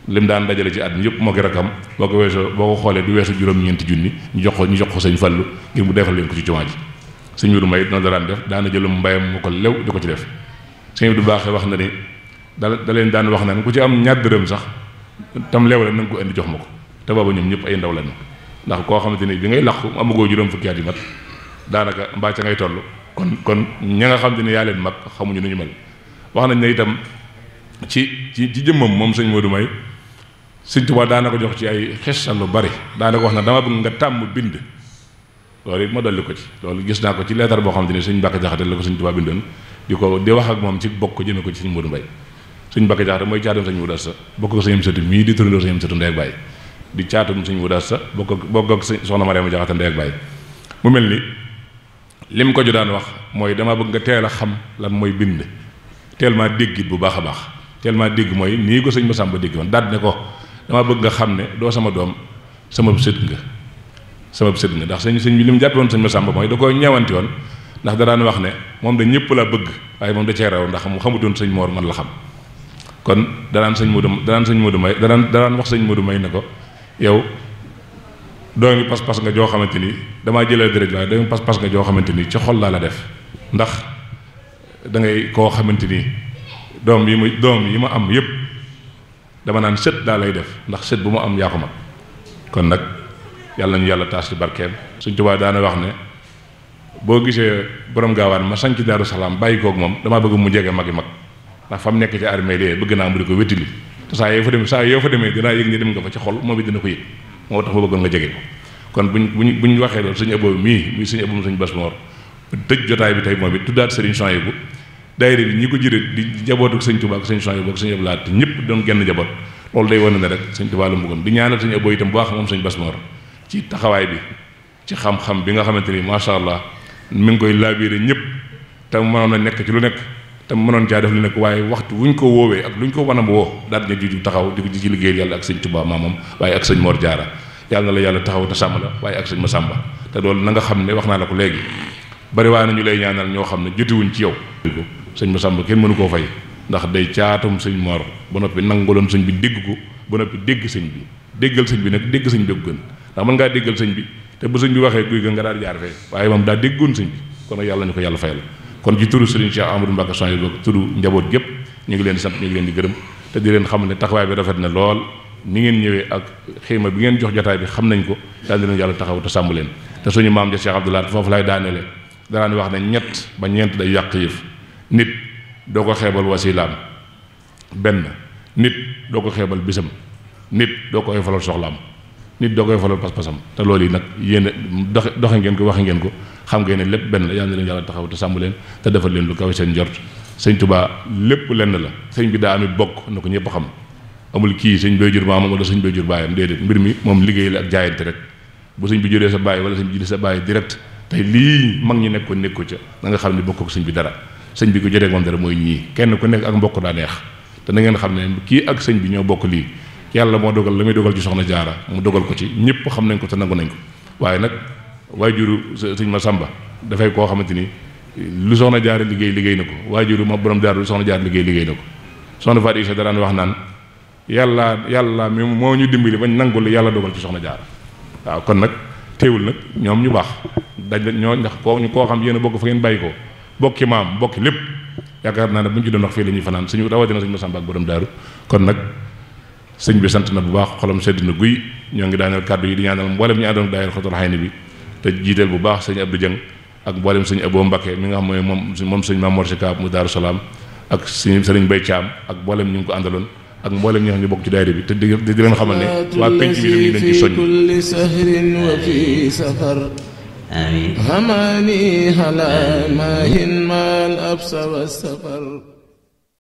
lim daan dajale ci at mi yëpp moo ki rakam boo ko xoolee du weesu juróom-ñeenti junni ñu jox ko sëñ Fallou ngir mu defal leen ko ci jumaa ji sëñ Modou May noonu la daan def daana jëlum mbayam mu ko lew di ko ci def sëñ Abdou Baaxe wax na ni da leen daan wax naan ku ci am ñaar dërëm sax tam leew la na nga ko indi jox ma ko te booba ñoom ñëpp ay ndaw lañu ndax koo xamante ni bi ngay làqu amagoo juróom fukki at yi mat daanaka mbaa ca ngay toll kon ña nga xamante ni yaa leen mag xamuñu nu ñu mel wax nañ ne itam ci jëmmam moom sëñ Modou May sëñ Tuubaa daana ko jox ci ay xesal lu bari daana ko wax na dama bëgg nga tàmm bind loolu it ma dolli ko ci loolu gis naa ko ci leetar boo xamante ni sëñ Mbàkke Jaxate la ko sëñ Tuubaa bindoon di wax ak moom ci bokk jëme ko ci sëñ Modou May sëñ Mbàkke Jaxate mooy caatum sëñ Modou Asta bokk ko sëñ Amsatu mii di turandoo sëñ Amsatu ndey ak baay di caatum sëñ Modou Asta bokk ak soxna Mariama Jaxate ndey ak baay mu mel ni lim ko ju daan wax mooy dama bëgg nga teel a xam lan mooy bind teel maa déggit bu baax a baax teel maa dégg mooy nii ko sëñ Massamba dégg woon daal ne ko dama bëgg nga xam ne doo sama doom sama sët nga ndax sëñ bi li mu jàppe woon sëñ Massamba mooy da ko ñeewanti woon ndax da daan wax ne moom da ñëpp la bëgg waaye moom da cee raw ndax mu xamutoon sëñ Mor man la xam kon danaan sëñ Modou May danaan wax sëñ Modou May ne ko yow doomi pas-pas nga joo xamante ni damaa jëlee dërëj waaye doomi pas-pas nga joo xamante ni ci xol laa la def ndax da ngay koo xamante ni doom yi ma am yépp dama naan sët daa lay def ndax sët bu ma am yaa ko mag kon nag yàlla nañu yàlla taas ci barkeem Sëñ Tuubaa daana wax ne boo gisee borom gaawaan ma sanc Daaru Salaam bàyyi koog moom damaa bëgg mu jege magi mag ndax fa mu nekk ci armée lee bëgg naa mu di ko wéttili te saa yoo fa demee dinaa yëg ni dem nga fa ci xol moom it dina ko yëg moo tax ma bëggoon nga jege ko kon buñ waxee loolu sëñ Abo mii muy sëñ Abo sëñ Bass Mor tëj jotaay bi tey moom it tuddaat sëriñ Souhaïbou daayira bi ñi ko jëre di jabootu sëñ Touba ak sëñ Souhaïbou ak sëñ Abdou Lahad te ñëpp doon genn jaboot loolu day wane ne rek sëñ Touba la mu bëggoon di ñaanal sëñ Abo itam bu baax moom sëñ Bass Mor ci taxawaay bi ci xam-xam bi nga xamante ni macha allah mi ngi koy laabiire ñëpp te mënoon na nekk ci lu nekk te mënoon caa def lu nekk waaye waxtu wuñ ko woowee ak luñ ko wan a woo daal di ju taxaw di ko ci liggéeyal yàlla ak sëñ Touba maamam waaye ak sëñ Mor Diarra yàlla na la yàlla taxaw te sàmm la waaye ak sëñ Massamba te loolu na nga xam ne wax naa la ko léegi bari waa na ñu lay ñaanal ñoo xam ne jotiwuñ ci yow sëñ Massamba kenn mënu koo fay ndax day caatum sëñ Mor ba noppi nangaloon sëñ bi dégg ko ba noppi dégg sëñ bi déggal sëñ bi nag dégg sëñ bi gën ndax mën ngaa déggal sëñ bi te bu sëñ bi waxee kuy gën nga daal jaar fee waaye moom daa déggoon sëñ bi kon nag yàlla ñu ko yàlla fayal kon ci turu Serigne Cheikh Amadou Mbacké Souhaïbou turu njaboot gépp ñu ngi leen di sant ñu ngi leen di gërëm te di leen xam ne taxawaay bi rafet na lool ni ngeen ñëwee ak xéema bi ngeen jox jotaay bi xam nañ ko daal di leen yàlla taxaw te sàmm leen te suñu maam ja Cheikh Abdou Lahad foofu lay daaneele danaan wax ne ñett ba ñeent day yàq yëf nit doo ko xeebal wasilaam benn nit doo ko xeebal bisam nit doo ko oyofalal soxlaam nit doo koy falal pas-pasam te loolu yi nag yéen doxe ngeen ko waxe ngeen ko xam ngeen ne lépp benn la yal na leen yàlla taxaw te sàmm leen te defal leen lu kawe seen njort sëñ Touba lépp lenn la sëñ bi daa amit bokk na ko ñëpp xam amul kii sëñ bay jur maamam wala sëñ bay jur baayam déedéet mbir mi moom liggéey la ak jaayante rek bu sëñ bi juree sa baay wala sëñ bi juree sa baay direct tey lii mag ñi nekkoon nekko ca da nga xam ne bokk ak sëñ bi dara sëñ bi ko jotee moom dara mooy ñii kenn ku nekk ak mbokk daa neex te na ngeen xam ne kii ak sëñ bi ñoo bokk lii yàlla moo dogal la muy dogal ci soxna Jaara mu dogal ko ci ñëpp xam nañ ko te nangu nañ ko waaye nag waajuru sëñ Massamba dafay koo xamante ni lu soxna Jaara liggéey na ko waajuru ma borom Jaara lu soxna Jaara liggéey na ko soxna Fatou Issa daraan wax naan yàlla mi moo ñu dimbali bañ nangu li yàlla dogal ci soxna Jaara waaw kon nag teewul nag ñoom ñu baax daj ñoo ndax koo xam yéen a bokk fa ngeen bàyyi ko bokki maam bokki lépp yaakaar naa ne bu ñu ci doon wax fii la ñuy fanaan suñu rawatina sëñ Massamba ak borom Daaru kon nag sëñ bi sant na bu baax xolam sedd na guy ñoo ngi daaneel kàddu yi di ñaanal mboolem ñu àndoon daayira Xatul Xayni bi te jiiteel bu baax sëñ Abdou Dieng ak mboolem sëñ Abo Mbacké mi nga xam mooy moom sëñ Mamour Sikaab mu Daaru Salaam ak sëriñ Bay Caam ak mboolem ñu ngi ko àndaloon ak mboolem ñi nga xam ne bokk ci daayira bi te di leen xamal ne waa penc bi dañu leen ci soññ kulli sahrin wa fi safar amiin hamani hala mahin mal absa wa safar